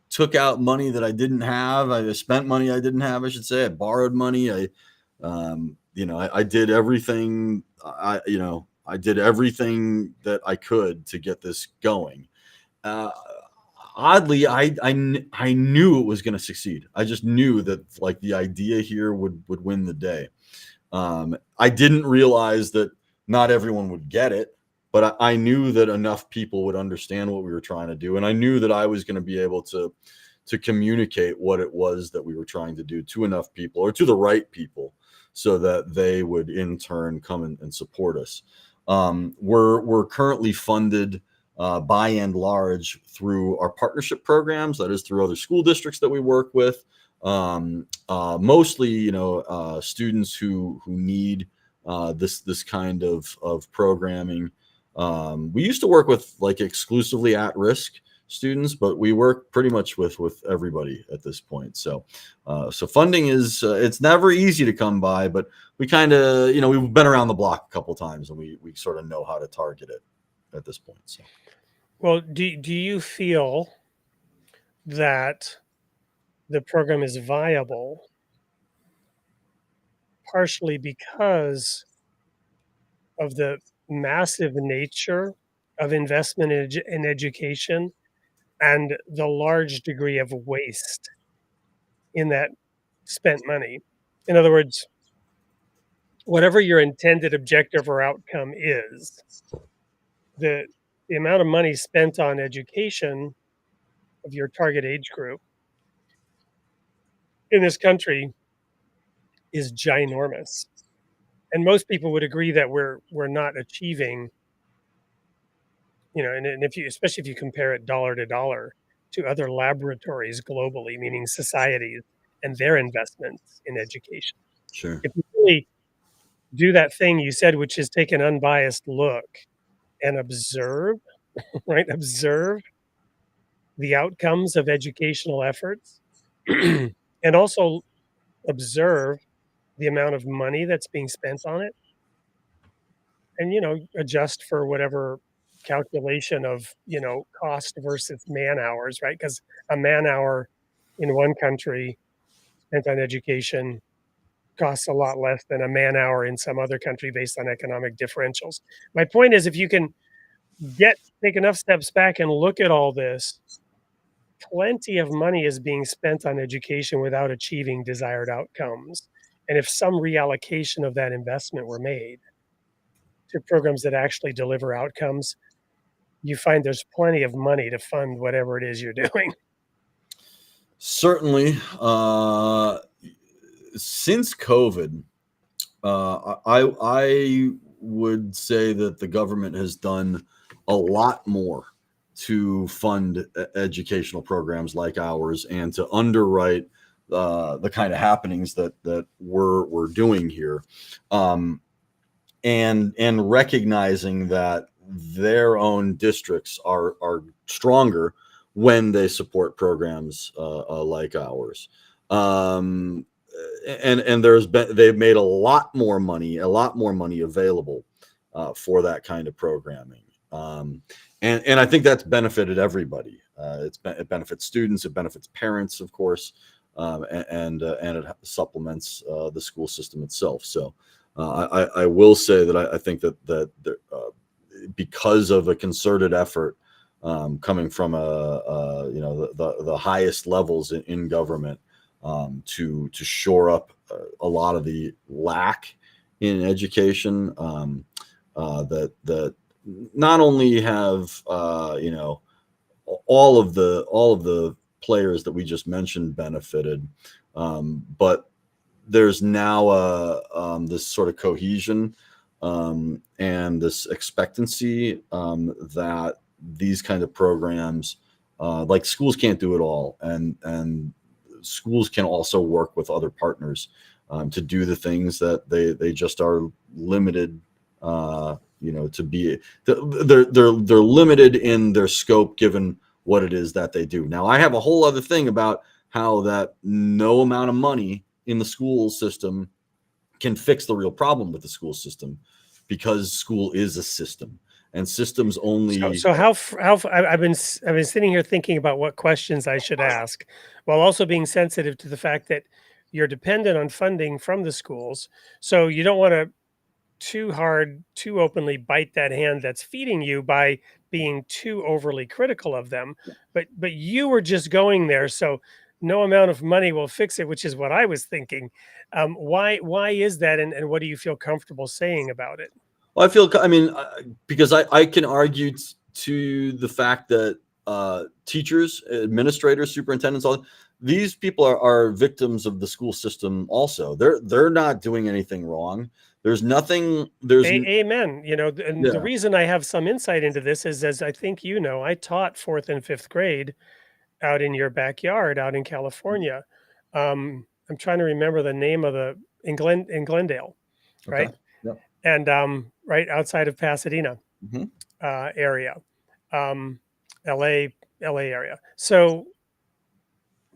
took out money that I didn't have. I spent money I didn't have, I should say. I borrowed money. I did everything. I did everything that I could to get this going. Uh, Oddly, I knew it was going to succeed. I just knew that, like, the idea here would win the day. I didn't realize that not everyone would get it, but I knew that enough people would understand what we were trying to do, and I knew that I was going to be able to communicate what it was that we were trying to do to enough people, or to the right people, so that they would in turn come and support us. We're currently funded by and large through our partnership programs, that is through other school districts that we work with. Mostly, students who need this kind of programming. We used to work with, like, exclusively at-risk students, but we work pretty much with everybody at this point. So funding is it's never easy to come by, but we kind of, we've been around the block a couple times, and we sort of know how to target it at this point. So, Well, do you feel that the program is viable partially because of the massive nature of investment in education and the large degree of waste in that spent money? In other words, whatever your intended objective or outcome is, the amount of money spent on education of your target age group in this country is ginormous. And most people would agree that we're not achieving, and if you, especially if you compare it dollar to dollar to other laboratories globally, meaning societies and their investments in education. sure. If you really do that thing you said, which is take an unbiased look and observe, right? Observe the outcomes of educational efforts and also observe the amount of money that's being spent on it, and adjust for whatever calculation of cost versus man hours, right? Because a man hour in one country spent on education costs a lot less than a man hour in some other country based on economic differentials. My point is, if you can take enough steps back and look at all this, plenty of money is being spent on education without achieving desired outcomes. And if some reallocation of that investment were made to programs that actually deliver outcomes, you find there's plenty of money to fund whatever it is you're doing. Certainly. Since COVID, I would say that the government has done a lot more to fund educational programs like ours, and to underwrite the kind of happenings that we're doing here, and recognizing that their own districts are stronger when they support programs like ours. And they've made a lot more money available for that kind of programming. And I think that's benefited everybody. It benefits students, it benefits parents, of course, and it supplements the school system itself. So I will say that I think that because of a concerted effort coming from the highest levels in government, to shore up a lot of the lack in education, that not only have all of the players that we just mentioned benefited, but there's now this sort of cohesion and this expectancy that these kind of programs, like schools can't do it all, and schools can also work with other partners to do the things that they just are limited, to be. They're limited in their scope given what it is that they do. Now, I have a whole other thing about how that no amount of money in the school system can fix the real problem with the school system, because school is a system, and systems only. So I've been sitting here thinking about what questions I should ask, while also being sensitive to the fact that you're dependent on funding from the schools. So you don't want to too openly bite that hand that's feeding you by being too overly critical of them. But you were just going there, so no amount of money will fix it, which is what I was thinking. Why is that, and what do you feel comfortable saying about it? Well, because I can argue to the fact that teachers, administrators, superintendents, all these people are victims of the school system also. They're not doing anything wrong. There's nothing. Amen. And the reason I have some insight into this is, as I think I taught 4th and 5th grade out in your backyard out in California. I'm trying to remember the name of in Glendale, right? Okay. Yep. And right outside of Pasadena area, LA area. So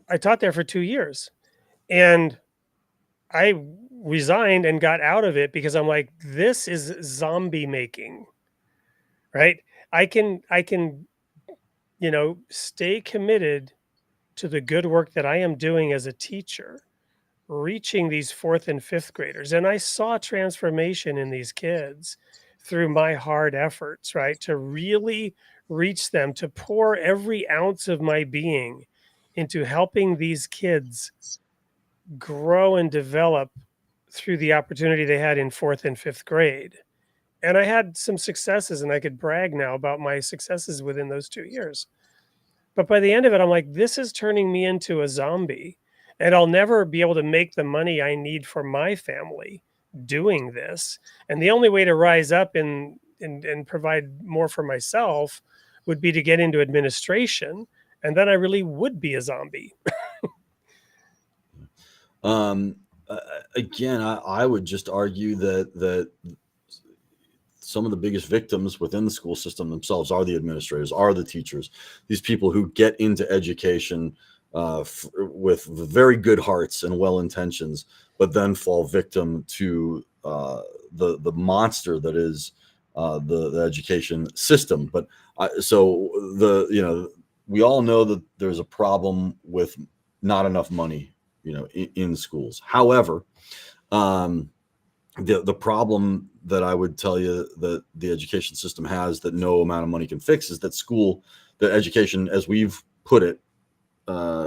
I taught there for 2 years, and I resigned and got out of it because I'm like, this is zombie making, right? I can stay committed to the good work that I am doing as a teacher, reaching these 4th and 5th graders. And I saw transformation in these kids through my hard efforts, right? To really reach them, to pour every ounce of my being into helping these kids grow and develop through the opportunity they had in 4th and 5th grade. And I had some successes, and I could brag now about my successes within those 2 years. But by the end of it, I'm like, this is turning me into a zombie, and I'll never be able to make the money I need for my family doing this. And the only way to rise up and provide more for myself would be to get into administration. And then I really would be a zombie. Again, I would just argue that some of the biggest victims within the school system themselves are the administrators, are the teachers, these people who get into education with very good hearts and well intentions, but then fall victim to the monster that is the education system. But we all know that there's a problem with not enough money, in schools. However, the problem that I would tell you that the education system has that no amount of money can fix is that the education, as we've put it,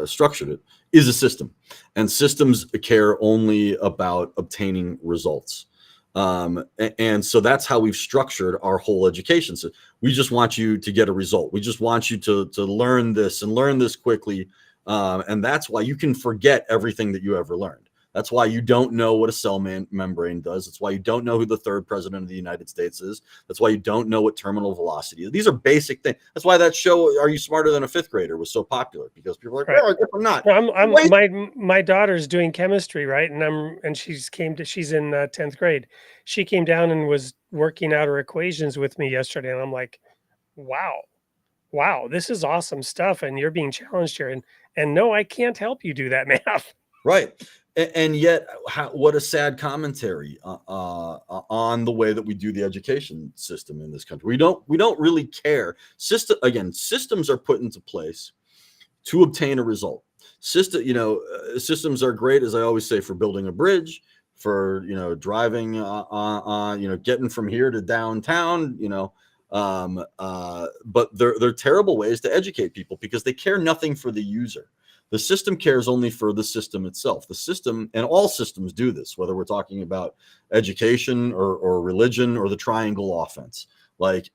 structured it, is a system, and systems care only about obtaining results. And so that's how we've structured our whole education. So we just want you to get a result. We just want you to learn this and learn this quickly. And that's why you can forget everything that you ever learned. That's why you don't know what a cell membrane does. That's why you don't know who the 3rd president of the United States is. That's why you don't know what terminal velocity is. These are basic things. That's why that show, Are You Smarter Than a 5th Grader, was so popular, because people are like, well, I guess I'm not. Well, my daughter's doing chemistry, right? And she's in 10th grade. She came down and was working out her equations with me yesterday. And I'm like, wow, this is awesome stuff. And you're being challenged here. And no, I can't help you do that math. Right. And yet, what a sad commentary on the way that we do the education system in this country. We don't really care. Systems are put into place to obtain a result. Systems are great, as I always say, for building a bridge, for driving getting from here to downtown. But they're terrible ways to educate people, because they care nothing for the user. The system cares only for the system itself. The system, and all systems do this, whether we're talking about education or religion or the triangle offense. Like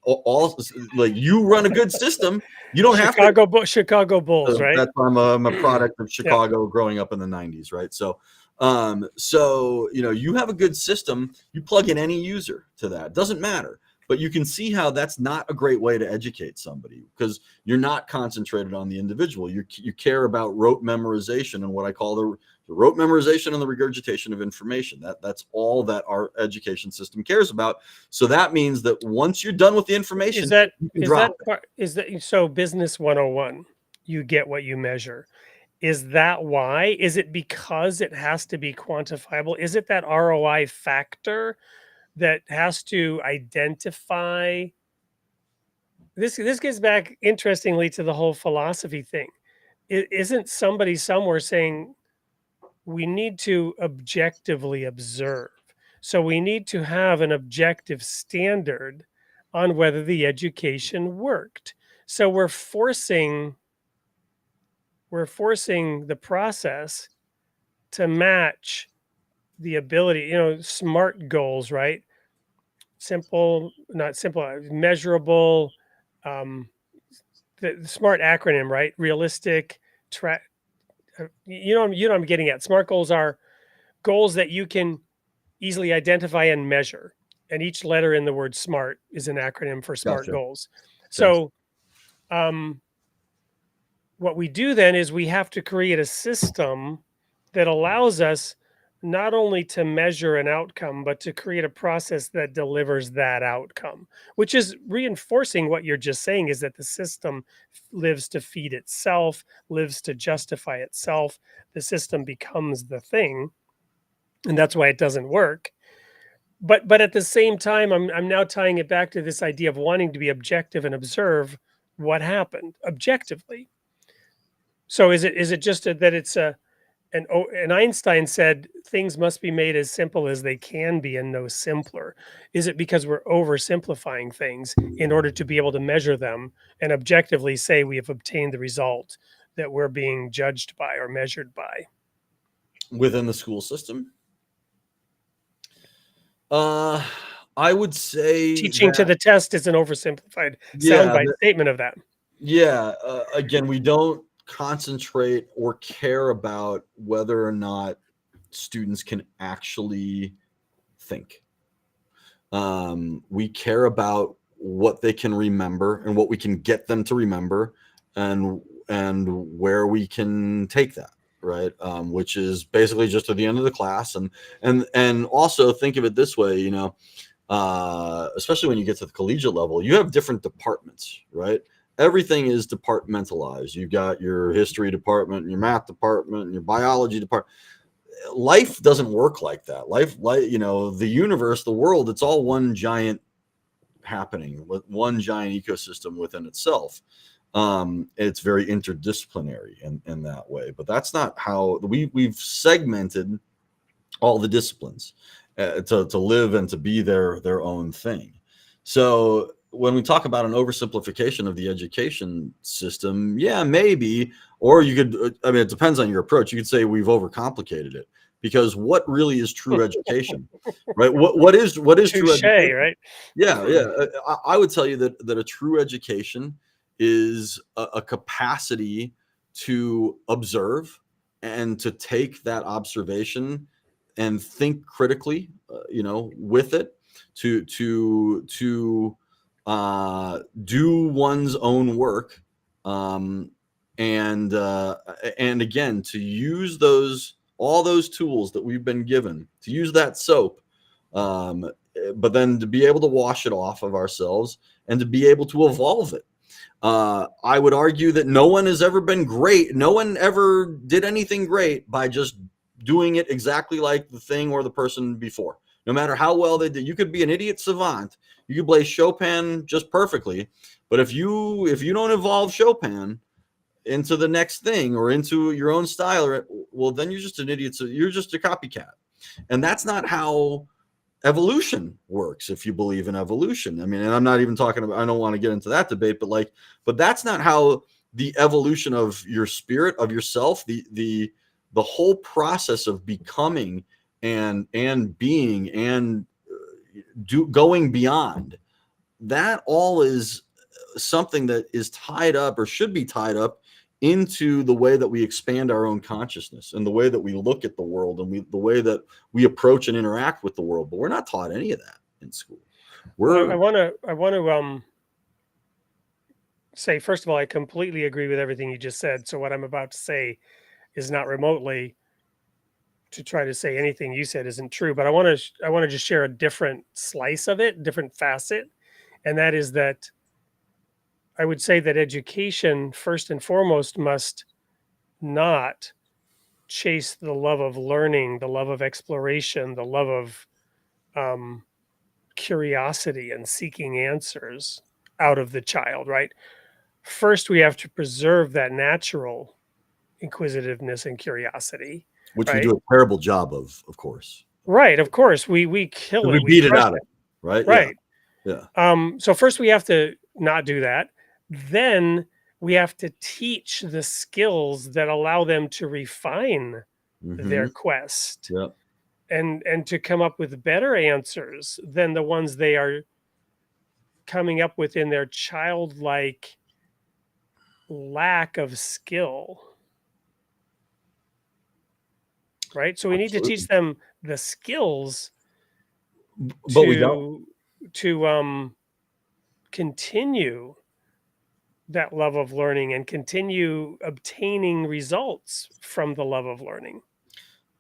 like you run a good system. You don't have to. Chicago Bulls, right? That's I'm a product of Yeah. Chicago growing up in the 90s, right? So, you have a good system. You plug in any user to that. It doesn't matter. But you can see how that's not a great way to educate somebody, because you're not concentrated on the individual. You care about rote memorization and what I call the rote memorization and the regurgitation of information. That's all that our education system cares about. So that means that once you're done with the information, you can drop it. So business 101, you get what you measure. Is that why? Is it because it has to be quantifiable? Is it that ROI factor that has to identify? This gets back interestingly to the whole philosophy thing. Isn't somebody somewhere saying we need to objectively observe? So we need to have an objective standard on whether the education worked. So we're forcing the process to match the ability, SMART goals, right? Simple, not simple, measurable, the SMART acronym, right? Realistic, you know what I'm getting at. SMART goals are goals that you can easily identify and measure. And each letter in the word SMART is an acronym for SMART Gotcha. goals. So what we do then is we have to create a system that allows us not only to measure an outcome, but to create a process that delivers that outcome, which is reinforcing what you're just saying, is that the system lives to feed itself, lives to justify itself. The system becomes the thing, and that's why it doesn't work. But at the same time, I'm now tying it back to this idea of wanting to be objective and observe what happened objectively. So is it just that it's and Einstein said things must be made as simple as they can be and no simpler? Is it because we're oversimplifying things in order to be able to measure them and objectively say we have obtained the result that we're being judged by or measured by? Within the school system? I would say Teaching to the test is an oversimplified soundbite statement of that. Yeah. Again, we don't concentrate or care about whether or not students can actually think. We care about what they can remember and what we can get them to remember, and where we can take that, right? Which is basically just at the end of the class. And also think of it this way, especially when you get to the collegiate level, you have different departments, right? Everything is departmentalized. You've got your history department and your math department and your biology department. Life doesn't work like that. Life, the universe, the world, it's all one giant happening with one giant ecosystem within itself. It's very interdisciplinary in that way, but that's not how we've segmented all the disciplines to live and to be their own thing. So when we talk about an oversimplification of the education system, yeah, maybe, or you could, it depends on your approach. You could say we've overcomplicated it, because what really is true education, right? What is true education, right? Yeah. I would tell you that a true education is a capacity to observe and to take that observation and think critically, with it, to do one's own work, and again, to use all those tools that we've been given, to use that soap, but then to be able to wash it off of ourselves and to be able to evolve it. I would argue that no one has ever been great. No one ever did anything great by just doing it exactly like the thing or the person before. No matter how well they did, you could be an idiot savant. You could play Chopin just perfectly, but if you don't evolve Chopin into the next thing or into your own style, well, then you're just an idiot. So you're just a copycat, and that's not how evolution works. If you believe in evolution, and I'm not even talking about, I don't want to get into that debate, but that's not how the evolution of your spirit, of yourself, the whole process of becoming and being and going beyond that all is something that is tied up or should be tied up into the way that we expand our own consciousness and the way that we look at the world and the way that we approach and interact with the world. But we're not taught any of that in school. Well, I want to say, first of all, I completely agree with everything you just said. So what I'm about to say is not remotely to try to say anything you said isn't true, but I want to just share a different slice of it, different facet, and that is that I would say that education first and foremost must not chase the love of learning, the love of exploration, the love of curiosity and seeking answers out of the child, right? First, we have to preserve that natural inquisitiveness and curiosity, which we right? do a terrible job of course. Right, of course. We kill it. We beat it crush out of it, right? Right. Yeah. So first we have to not do that. Then we have to teach the skills that allow them to refine their quest Yep. and to come up with better answers than the ones they are coming up with in their childlike lack of skill. Right? So we need to teach them the skills but we don't. to continue that love of learning and continue obtaining results from the love of learning.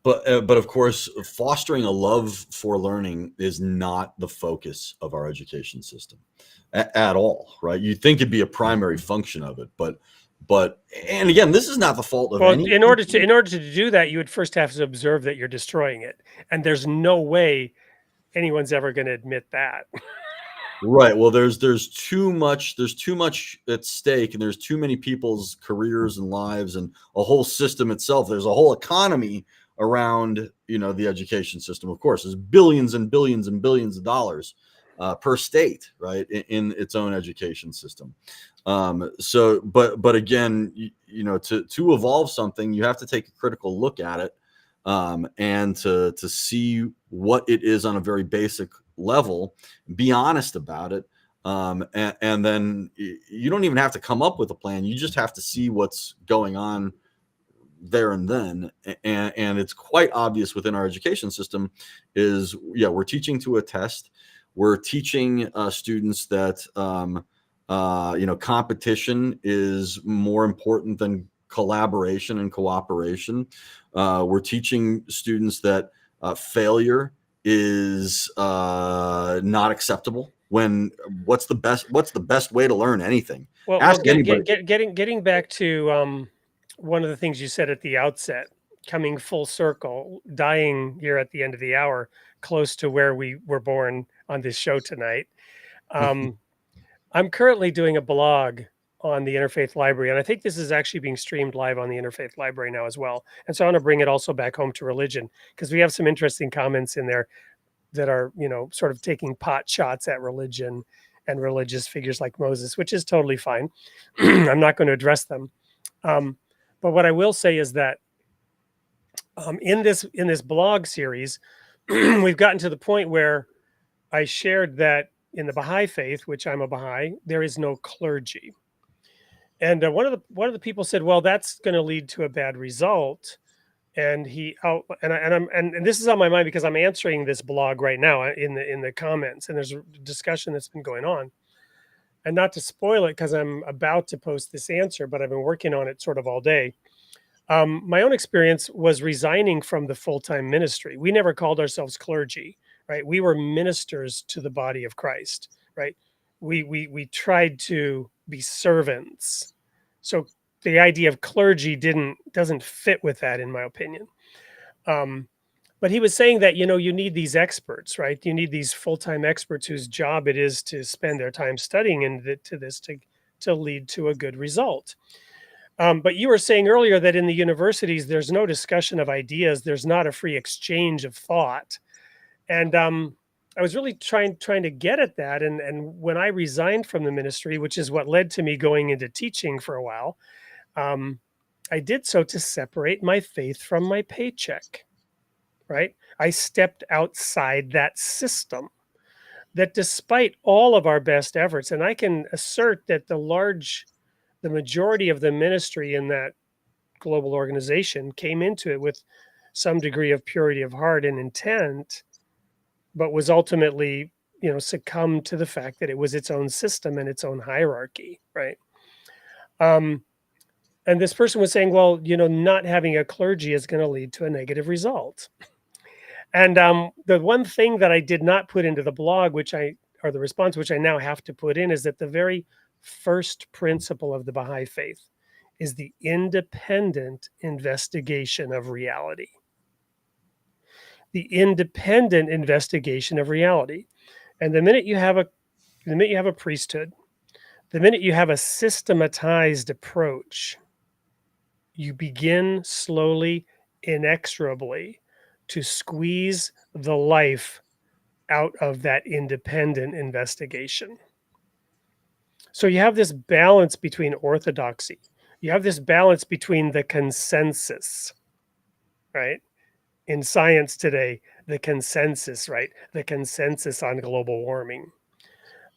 But of course, fostering a love for learning is not the focus of our education system at all, right? You'd think it'd be a primary function of it, but and again, this is not the fault of any. In order to do that, you would first have to observe that you're destroying it, and there's no way anyone's ever going to admit that. Right. Well, there's too much at stake, and there's too many people's careers and lives and a whole system itself. There's a whole economy around, the education system. Of course, there's billions and billions and billions of dollars per state, right, in its own education system. So, but again, to evolve something, you have to take a critical look at it, and to see what it is on a very basic level, be honest about it, and then you don't even have to come up with a plan. You just have to see what's going on there and then, and it's quite obvious within our education system is we're teaching to a test. We're teaching students that competition is more important than collaboration and cooperation. We're teaching students that failure is not acceptable. When what's the best way to learn anything? Well, Ask anybody. Getting back to one of the things you said at the outset, coming full circle, dying here at the end of the hour, close to where we were born on this show tonight. I'm currently doing a blog on the Interfaith Library, and I think this is actually being streamed live on the Interfaith Library now as well. And so I want to bring it also back home to religion, because we have some interesting comments in there that are, sort of taking pot shots at religion and religious figures like Moses, which is totally fine. I'm not going to address them. But what I will say is that in this blog series, we've gotten to the point where I shared that in the Baha'i faith, which I'm a Baha'i, there is no clergy. And one of the people said, well, that's going to lead to a bad result. And and this is on my mind because I'm answering this blog right now in the comments, and there's a discussion that's been going on. And not to spoil it, because I'm about to post this answer, but I've been working on it sort of all day. My own experience was resigning from the full-time ministry. We never called ourselves clergy, right? We were ministers to the body of Christ, right? We tried to be servants. So the idea of clergy doesn't fit with that, in my opinion. But he was saying that, you need these experts, right? You need these full-time experts whose job it is to spend their time studying into this to lead to a good result. But you were saying earlier that in the universities, there's no discussion of ideas. There's not a free exchange of thought. And I was really trying to get at that. And when I resigned from the ministry, which is what led to me going into teaching for a while, I did so to separate my faith from my paycheck, right? I stepped outside that system. that despite all of our best efforts, and I can assert that the majority of the ministry in that global organization came into it with some degree of purity of heart and intent, but was ultimately, succumbed to the fact that it was its own system and its own hierarchy, right? And this person was saying, well, not having a clergy is going to lead to a negative result. And the one thing that I did not put into the blog, or the response, which I now have to put in, is that the very first principle of the Baha'i faith is the independent investigation of reality. The independent investigation of reality. And the minute you have a priesthood, the minute you have a systematized approach, you begin slowly, inexorably, to squeeze the life out of that independent investigation. So you have this balance between orthodoxy. You have this balance between the consensus, right? In science today, the consensus, right? The consensus on global warming,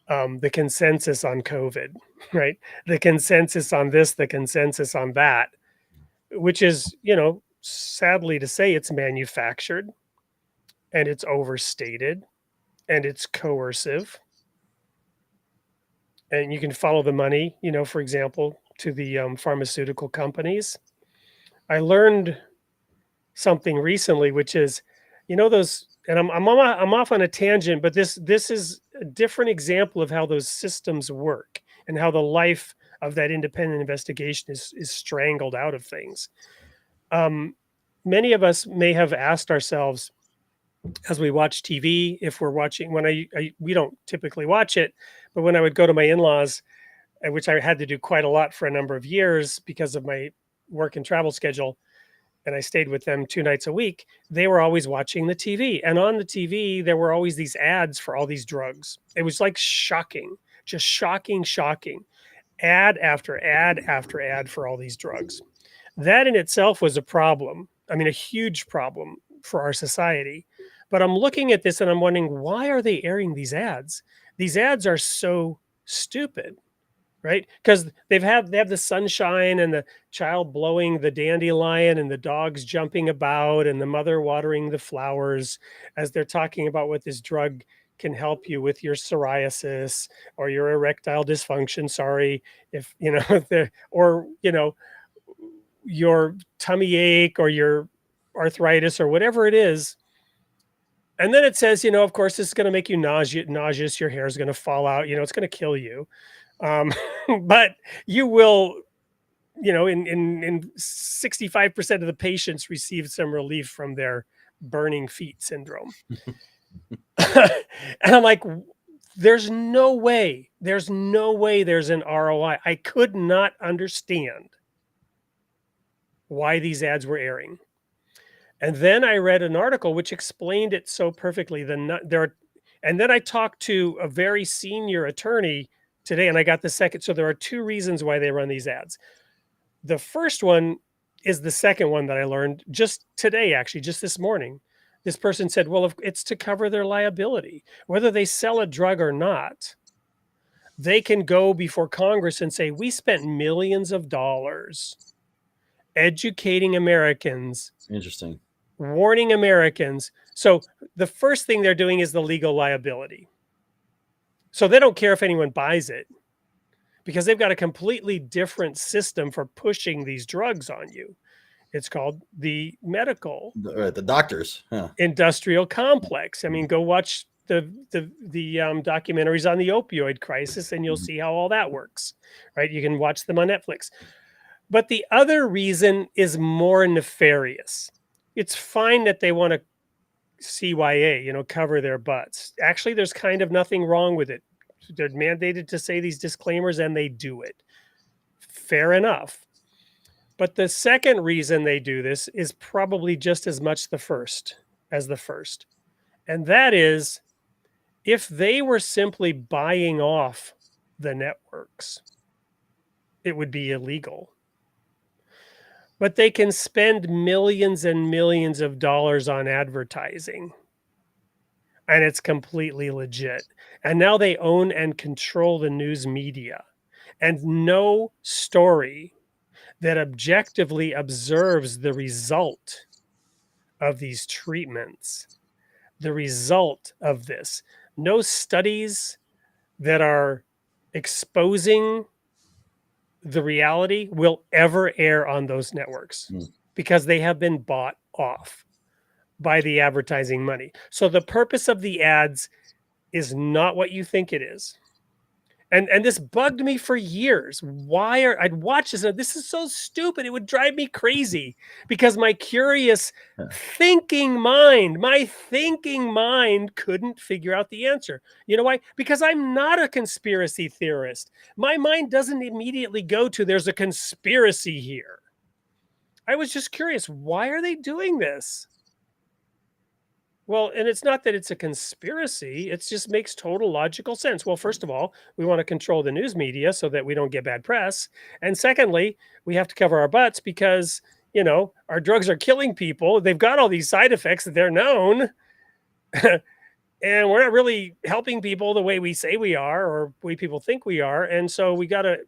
the consensus on COVID, right? The consensus on this, the consensus on that, which is, sadly to say, it's manufactured and it's overstated and it's coercive. And you can follow the money, for example, to the pharmaceutical companies. I learned something recently, which is, those, and I'm off on a tangent, but this is a different example of how those systems work and how the life of that independent investigation is strangled out of things. Many of us may have asked ourselves as we watch TV, if we're watching, we don't typically watch it, but when I would go to my in-laws, which I had to do quite a lot for a number of years because of my work and travel schedule, and I stayed with them 2 nights a week, they were always watching the TV. And on the TV, there were always these ads for all these drugs. It was like shocking, just shocking. Ad after ad after ad for all these drugs. That in itself was a problem. I mean, a huge problem for our society. But I'm looking at this and I'm wondering, why are they airing these ads? These ads are so stupid, right? Because they have the sunshine and the child blowing the dandelion and the dogs jumping about and the mother watering the flowers as they're talking about what this drug can help you with your psoriasis or your erectile dysfunction. Sorry, if your tummy ache or your arthritis or whatever it is. And then it says, of course, this is going to make you nauseous. Your hair is going to fall out. It's going to kill you. But you will, in 65% of the patients receive some relief from their burning feet syndrome. And I'm like, there's no way there's an ROI. I could not understand why these ads were airing. And then I read an article which explained it so perfectly. And then I talked to a very senior attorney today, and I got the second. So there are 2 reasons why they run these ads. The first one is the second one that I learned just today, actually, just this morning. This person said, well, if it's to cover their liability, whether they sell a drug or not, they can go before Congress and say, we spent millions of dollars educating Americans. Interesting. Warning Americans. So the first thing they're doing is the legal liability. So they don't care if anyone buys it because they've got a completely different system for pushing these drugs on you. It's called the the doctors industrial complex. I mean, go watch the documentaries on the opioid crisis and you'll see how all that works, right? You can watch them on Netflix. But the other reason is more nefarious. It's fine that they want to CYA, cover their butts. Actually, there's kind of nothing wrong with it. They're mandated to say these disclaimers and they do it. Fair enough. But the second reason they do this is probably just as much the first. And that is, if they were simply buying off the networks, it would be illegal. But they can spend millions and millions of dollars on advertising. and it's completely legit. And now they own and control the news media. And no story that objectively observes the result of these treatments, the result of this, no studies that are exposing the reality will ever air on those networks because they have been bought off by the advertising money. So the purpose of the ads is not what you think it is. And this bugged me for years. I'd watch this and this is so stupid. It would drive me crazy because my curious my thinking mind couldn't figure out the answer. You know why? Because I'm not a conspiracy theorist. My mind doesn't immediately go to there's a conspiracy here. I was just curious, why are they doing this? Well, and it's not that it's a conspiracy. It just makes total logical sense. Well, first of all, we want to control the news media so that we don't get bad press. And secondly, we have to cover our butts because, our drugs are killing people. They've got all these side effects that they're known. And we're not really helping people the way we say we are or way people think we are. And so we got to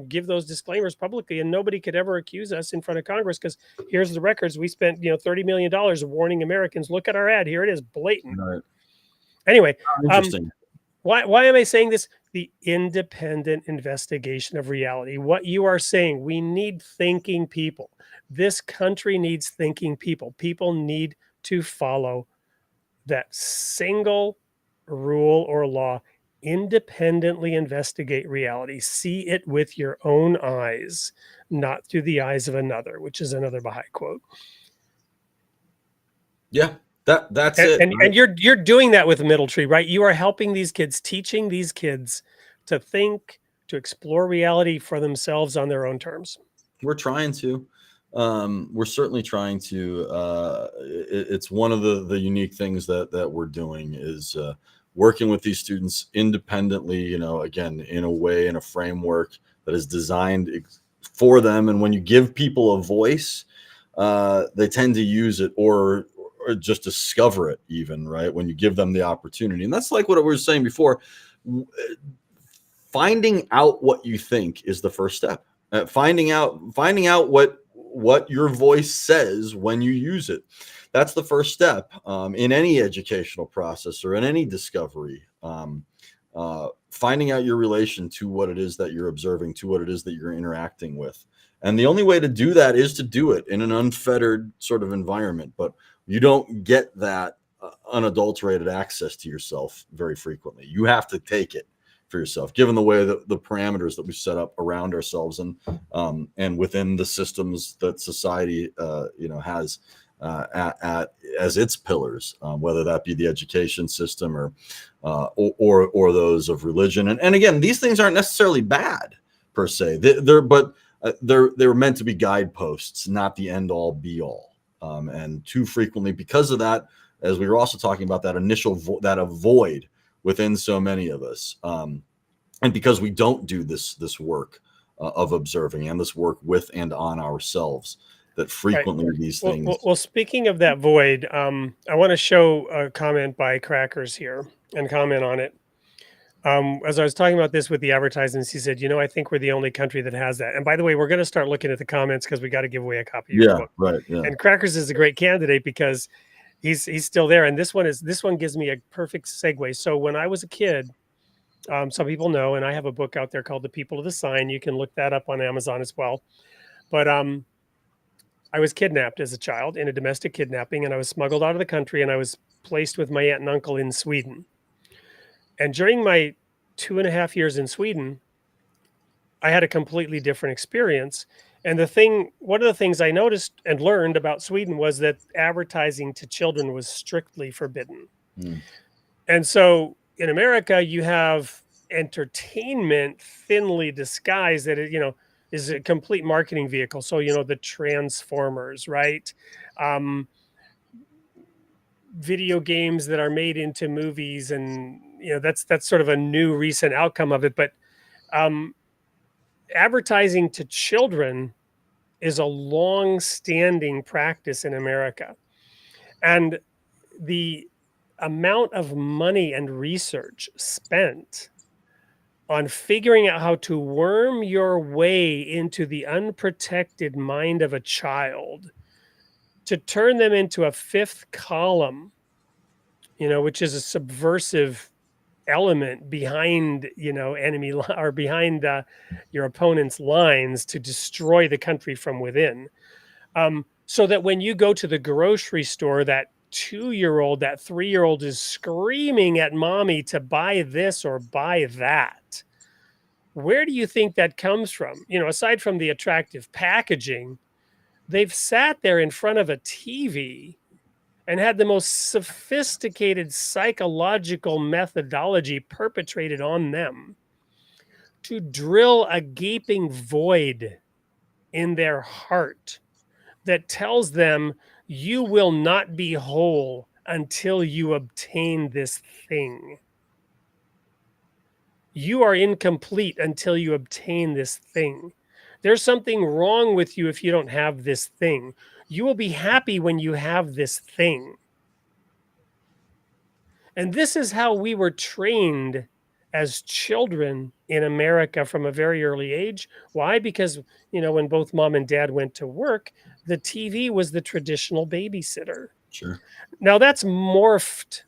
give those disclaimers publicly, and nobody could ever accuse us in front of Congress because here's the records. We spent, $30 million warning Americans. Look at our ad. Here it is, blatant. Right. Anyway, Interesting. Why am I saying this? The independent investigation of reality. What you are saying, we need thinking people. This country needs thinking people. People need to follow that single rule or law. Independently investigate reality. See it with your own eyes, not through the eyes of another, which is another Baha'i quote. Yeah, that's and, it. And you're doing that with Middletree, right? You are helping these kids, teaching these kids to think, to explore reality for themselves on their own terms. We're trying to. We're certainly trying to. It's one of the unique things that we're doing is working with these students independently, again, in a framework that is designed for them. And when you give people a voice, they tend to use it or just discover it even, right? When you give them the opportunity. And that's like what we were saying before. Finding out what you think is the first step. Finding out what your voice says when you use it. That's the first step in any educational process or in any discovery. Finding out your relation to what it is that you're observing, to what it is that you're interacting with. And the only way to do that is to do it in an unfettered sort of environment. But you don't get that unadulterated access to yourself very frequently. You have to take it for yourself, given the way that the parameters that we set up around ourselves and within the systems that society has as its pillars, whether that be the education system or those of religion. And again, these things aren't necessarily bad per se. They're meant to be guideposts, not the end all be all. And too frequently, because of that, as we were also talking about, that initial that avoid within so many of us, and because we don't do this work of observing and this work with and on ourselves, that frequently these things. Well, speaking of that void, I want to show a comment by Crackers here and comment on it. As I was talking about this with the advertisements, he said, I think we're the only country that has that. And by the way, we're going to start looking at the comments because we got to give away a copy of your book. Right. Yeah. And Crackers is a great candidate because he's still there. And this one gives me a perfect segue. So when I was a kid, some people know, and I have a book out there called The People of the Sign. You can look that up on Amazon as well. But I was kidnapped as a child in a domestic kidnapping, and I was smuggled out of the country, and I was placed with my aunt and uncle in Sweden. And during my 2.5 years in Sweden, I had a completely different experience. And one of the things I noticed and learned about Sweden was that advertising to children was strictly forbidden. And so in America, you have entertainment thinly disguised that is a complete marketing vehicle. So, the Transformers, right? Video games that are made into movies, and that's sort of a new recent outcome of it. But advertising to children is a long-standing practice in America, and the amount of money and research spent on figuring out how to worm your way into the unprotected mind of a child to turn them into a fifth column, which is a subversive element behind, enemy or behind your opponent's lines to destroy the country from within. So that when you go to the grocery store, that 2-year-old, that 3-year-old is screaming at mommy to buy this or buy that. Where do you think that comes from? Aside from the attractive packaging, they've sat there in front of a TV and had the most sophisticated psychological methodology perpetrated on them to drill a gaping void in their heart that tells them you will not be whole until you obtain this thing. You are incomplete until you obtain this thing. There's something wrong with you if you don't have this thing. You will be happy when you have this thing. And this is how we were trained as children in America from a very early age. Why? Because, when both mom and dad went to work, the TV was the traditional babysitter. Sure. Now that's morphed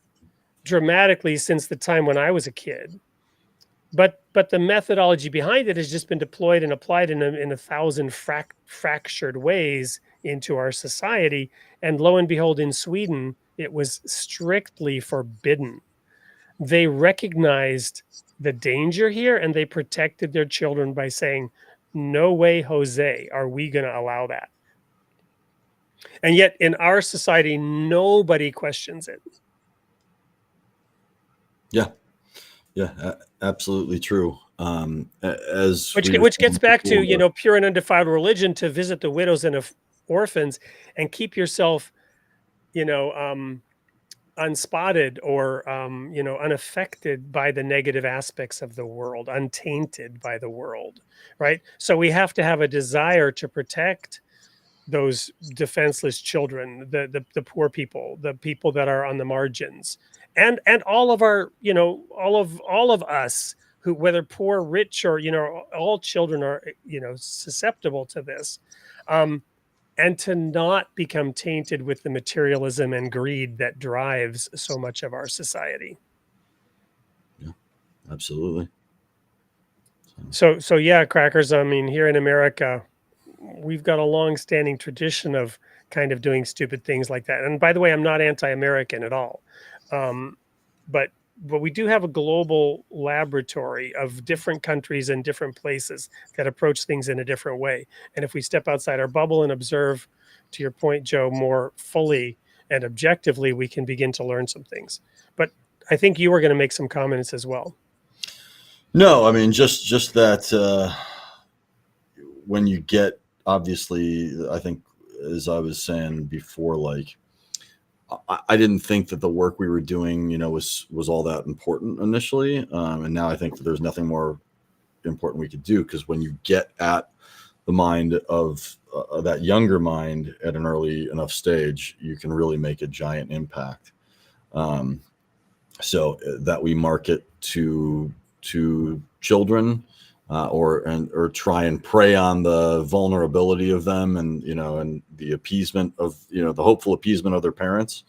dramatically since the time when I was a kid. But the methodology behind it has just been deployed and applied in a thousand fractured ways into our society. And lo and behold, in Sweden, it was strictly forbidden. They recognized the danger here and they protected their children by saying, no way, Jose, are we going to allow that? And yet in our society, nobody questions it. Yeah. Yeah, absolutely true. Which gets back to, pure and undefiled religion, to visit the widows and orphans and keep yourself, unspotted or, unaffected by the negative aspects of the world, untainted by the world, right? So we have to have a desire to protect those defenseless children, the poor people, the people that are on the margins, and all of our, all of us who, whether poor, rich, or, all children are, susceptible to this, and to not become tainted with the materialism and greed that drives so much of our society. Yeah, absolutely. So yeah, crackers. I mean, here in America, we've got a long-standing tradition of kind of doing stupid things like that. And by the way, I'm not anti-American at all. But we do have a global laboratory of different countries and different places that approach things in a different way. And if we step outside our bubble and observe, to your point, Joe, more fully and objectively, we can begin to learn some things. But I think you were going to make some comments as well. No, I mean, just that when you get, obviously, I think, as I was saying before, like, I didn't think that the work we were doing, was all that important initially. And now I think that there's nothing more important we could do, because when you get at the mind of that younger mind at an early enough stage, you can really make a giant impact. So that we market to children, or try and prey on the vulnerability of them, and and the appeasement of the hopeful appeasement of their parents.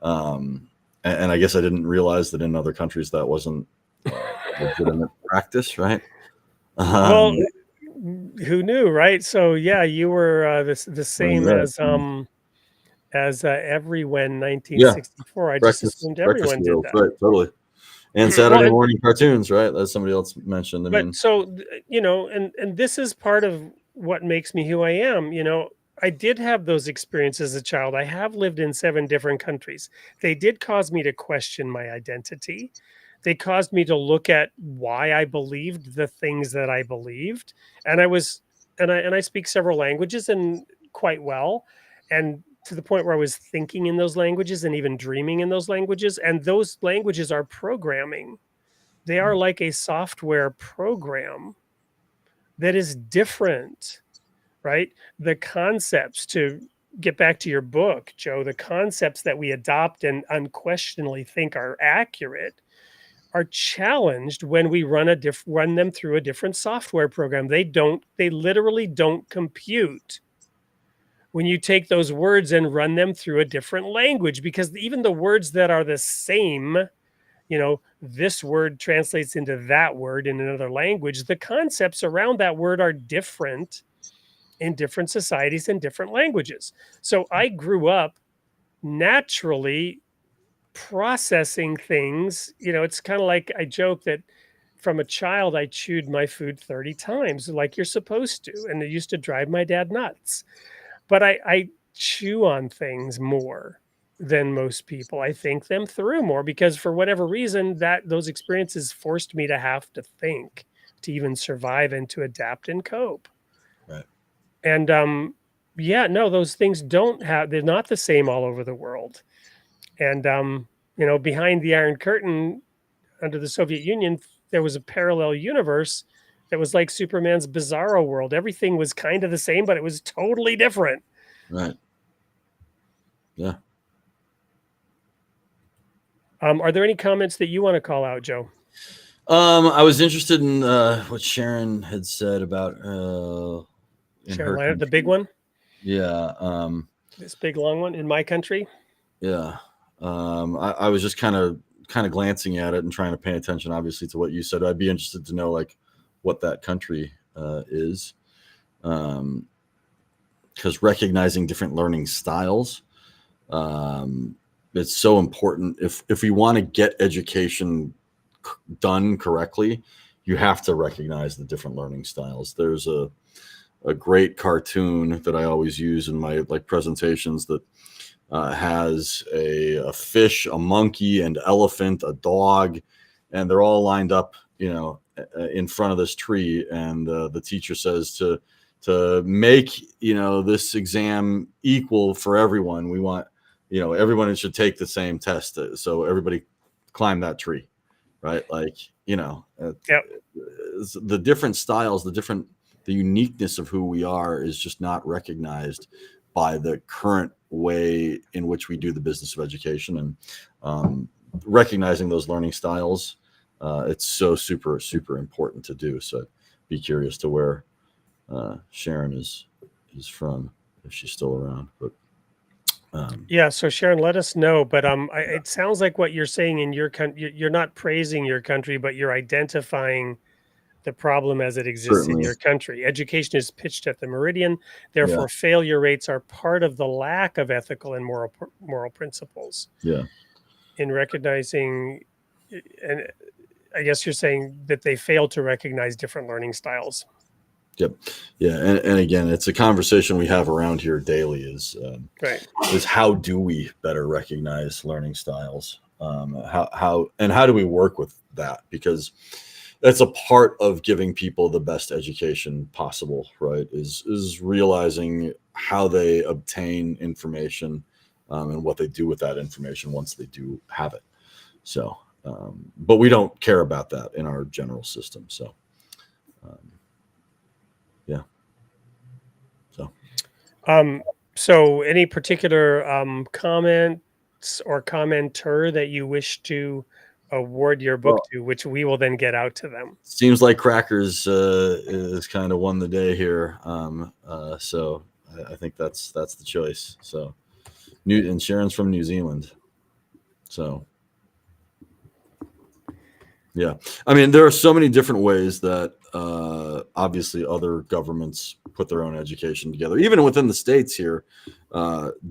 And I guess I didn't realize that in other countries that wasn't legitimate practice, right? Well, who knew, right? So yeah, you were the same as everyone 1964. I just assumed everyone did that. Right, totally. And Saturday morning cartoons, right? As somebody else mentioned. And this is part of what makes me who I am. I did have those experiences as a child. I have lived in 7 different countries. They did cause me to question my identity. They caused me to look at why I believed the things that I believed. And I speak several languages, and quite well. And to the point where I was thinking in those languages and even dreaming in those languages. And those languages are programming. They are like a software program that is different, right? The concepts to get back to your book, Joe, the concepts that we adopt and unquestionably think are accurate are challenged when we run them through a different software program. They literally don't compute when you take those words and run them through a different language, because even the words that are the same, this word translates into that word in another language, the concepts around that word are different in different societies and different languages. So I grew up naturally processing things. It's kind of like I joke that from a child, I chewed my food 30 times like you're supposed to. And it used to drive my dad nuts. But I chew on things more than most people. I think them through more because for whatever reason, those experiences forced me to have to think to even survive and to adapt and cope. Right. And no, those things they're not the same all over the world. And behind the Iron Curtain under the Soviet Union, there was a parallel universe that was like Superman's bizarro world. Everything was kind of the same, but it was totally different. Right. Yeah. Are there any comments that you want to call out, Joe? I was interested in what Sharon had said about Sharon Leonard, the big one. Yeah. This big long one in my country. Yeah. I was just kind of glancing at it and trying to pay attention, obviously, to what you said. I'd be interested to know like what that country is, because recognizing different learning styles, it's so important. If we want to get education done correctly, you have to recognize the different learning styles. There's a great cartoon that I always use in my presentations that has a fish, a monkey, an elephant, a dog, and they're all lined up, in front of this tree. And the teacher says to make, this exam equal for everyone, we want, everyone should take the same test. So everybody climb that tree, right? Yep. The different styles, the uniqueness of who we are is just not recognized by the current way in which we do the business of education. And recognizing those learning styles, it's so super, super important to do. So be curious to where Sharon is from, if she's still around. But yeah, so Sharon, let us know. But it sounds like what you're saying in your country, you're not praising your country, but you're identifying the problem as it exists in your country. Education is pitched at the meridian. Therefore, failure rates are part of the lack of ethical and moral principles. Yeah. In recognizing, and I guess you're saying that they fail to recognize different learning styles. Yep. Yeah. And again, it's a conversation we have around here daily is how do we better recognize learning styles? How do we work with that? Because that's a part of giving people the best education possible, right? Is realizing how they obtain information and what they do with that information once they do have it. So, but we don't care about that in our general system. So, yeah. So any particular comments or commenter that you wish to award your book to, which we will then get out to them? Seems like Crackers is kind of won the day here. So I think that's the choice. So and Sharon's from New Zealand. So yeah, I mean, there are so many different ways that obviously other governments put their own education together, even within the states here,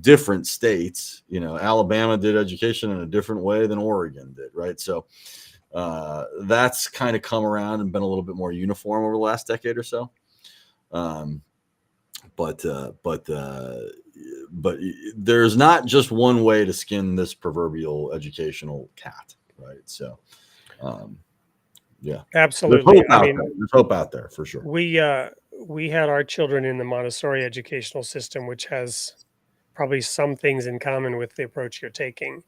different states, Alabama did education in a different way than Oregon did. Right. So that's kind of come around and been a little bit more uniform over the last decade or so. But there's not just one way to skin this proverbial educational cat. Right. So, yeah, absolutely. There's hope out there for sure. We had our children in the Montessori educational system, which has probably some things in common with the approach you're taking.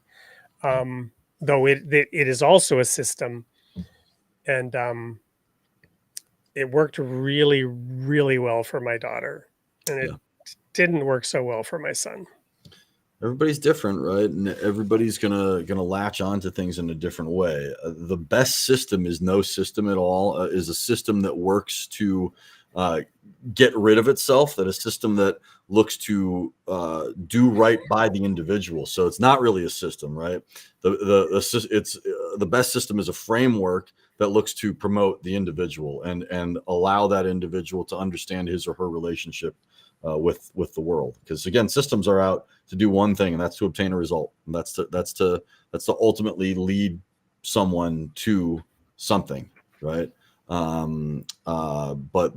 Though it is also a system, and it worked really, really well for my daughter, and it didn't work so well for my son. Everybody's different, right? And everybody's gonna latch onto things in a different way. The best system is no system at all. Is a system that works to get rid of itself. That a system that looks to do right by the individual. So it's not really a system, right? The best system is a framework that looks to promote the individual and allow that individual to understand his or her relationship with the world. Because again, systems are out to do one thing, and that's to obtain a result. And that's to ultimately lead someone to something, right? But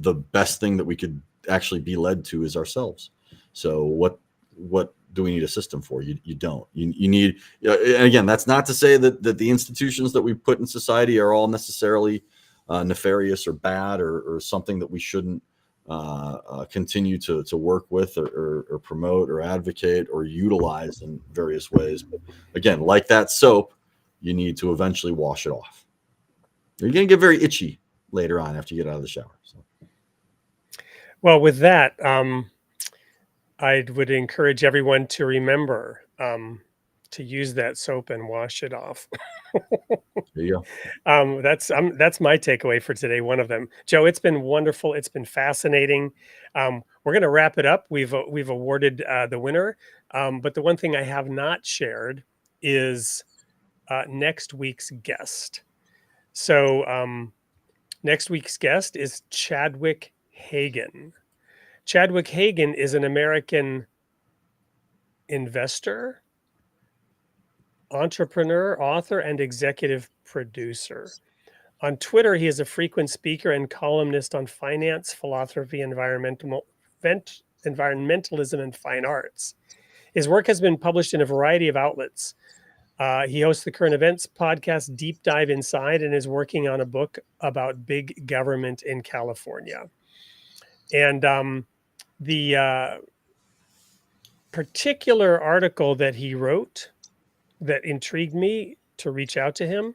the best thing that we could actually be led to is ourselves. So what do we need a system for? You don't. You need. And again, that's not to say that the institutions that we put in society are all necessarily nefarious or bad or something that we shouldn't continue to work with or promote or advocate or utilize in various ways. But again, like that soap, you need to eventually wash it off. You're going to get very itchy later on after you get out of the shower. So. Well, with that, I would encourage everyone to remember to use that soap and wash it off. There you go. That's my takeaway for today. One of them, Joe. It's been wonderful. It's been fascinating. We're going to wrap it up. We've awarded the winner, but the one thing I have not shared is next week's guest. So next week's guest is Chadwick Hagan. Chadwick Hagan is an American investor, entrepreneur, author, and executive producer. On Twitter, he is a frequent speaker and columnist on finance, philosophy, environmentalism, and fine arts. His work has been published in a variety of outlets. He hosts the current events podcast Deep Dive Inside and is working on a book about big government in California. And the particular article that he wrote that intrigued me to reach out to him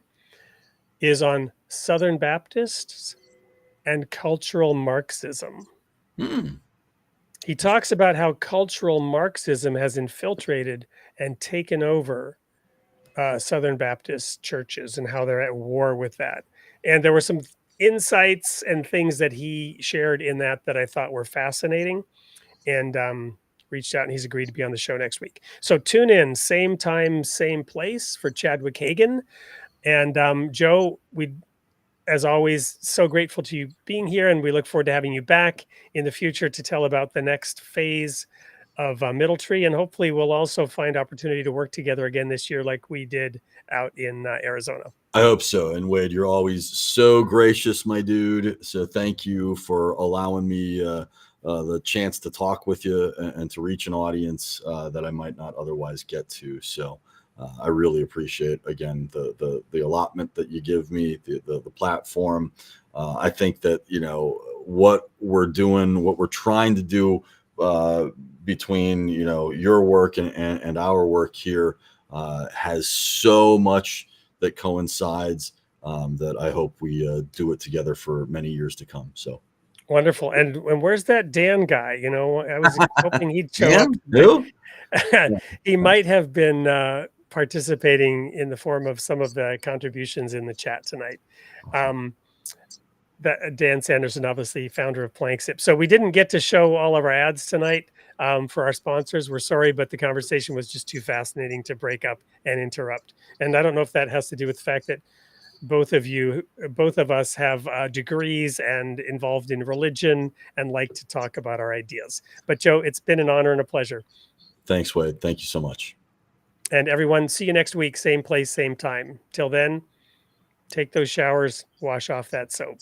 is on Southern Baptists and cultural Marxism. He talks about how cultural Marxism has infiltrated and taken over Southern Baptist churches and how they're at war with that. And there were some insights and things that he shared in that I thought were fascinating, and reached out, and he's agreed to be on the show next week. So tune in, same time, same place for Chadwick Hagan. And Joe, we, as always, so grateful to you being here, and we look forward to having you back in the future to tell about the next phase of Middle Tree, and hopefully we'll also find opportunity to work together again this year like we did out in Arizona. I hope so. And Wade, you're always so gracious, my dude. So thank you for allowing me the chance to talk with you and to reach an audience that I might not otherwise get to. So I really appreciate, again, the allotment that you give me, the platform. I think that, what we're doing, what we're trying to do between, your work and our work here has so much that coincides that I hope we do it together for many years to come. So. Wonderful. And where's that Dan guy? I was hoping he'd show up. Who? He might have been participating in the form of some of the contributions in the chat tonight. That Dan Sanderson, obviously founder of Planksip. So we didn't get to show all of our ads tonight for our sponsors. We're sorry, but the conversation was just too fascinating to break up and interrupt. And I don't know if that has to do with the fact that both of us have degrees and involved in religion and like to talk about our ideas. But Joe, it's been an honor and a pleasure. Thanks, Wade. Thank you so much. And everyone, see you next week, same place, same time. Till then, take those showers, wash off that soap.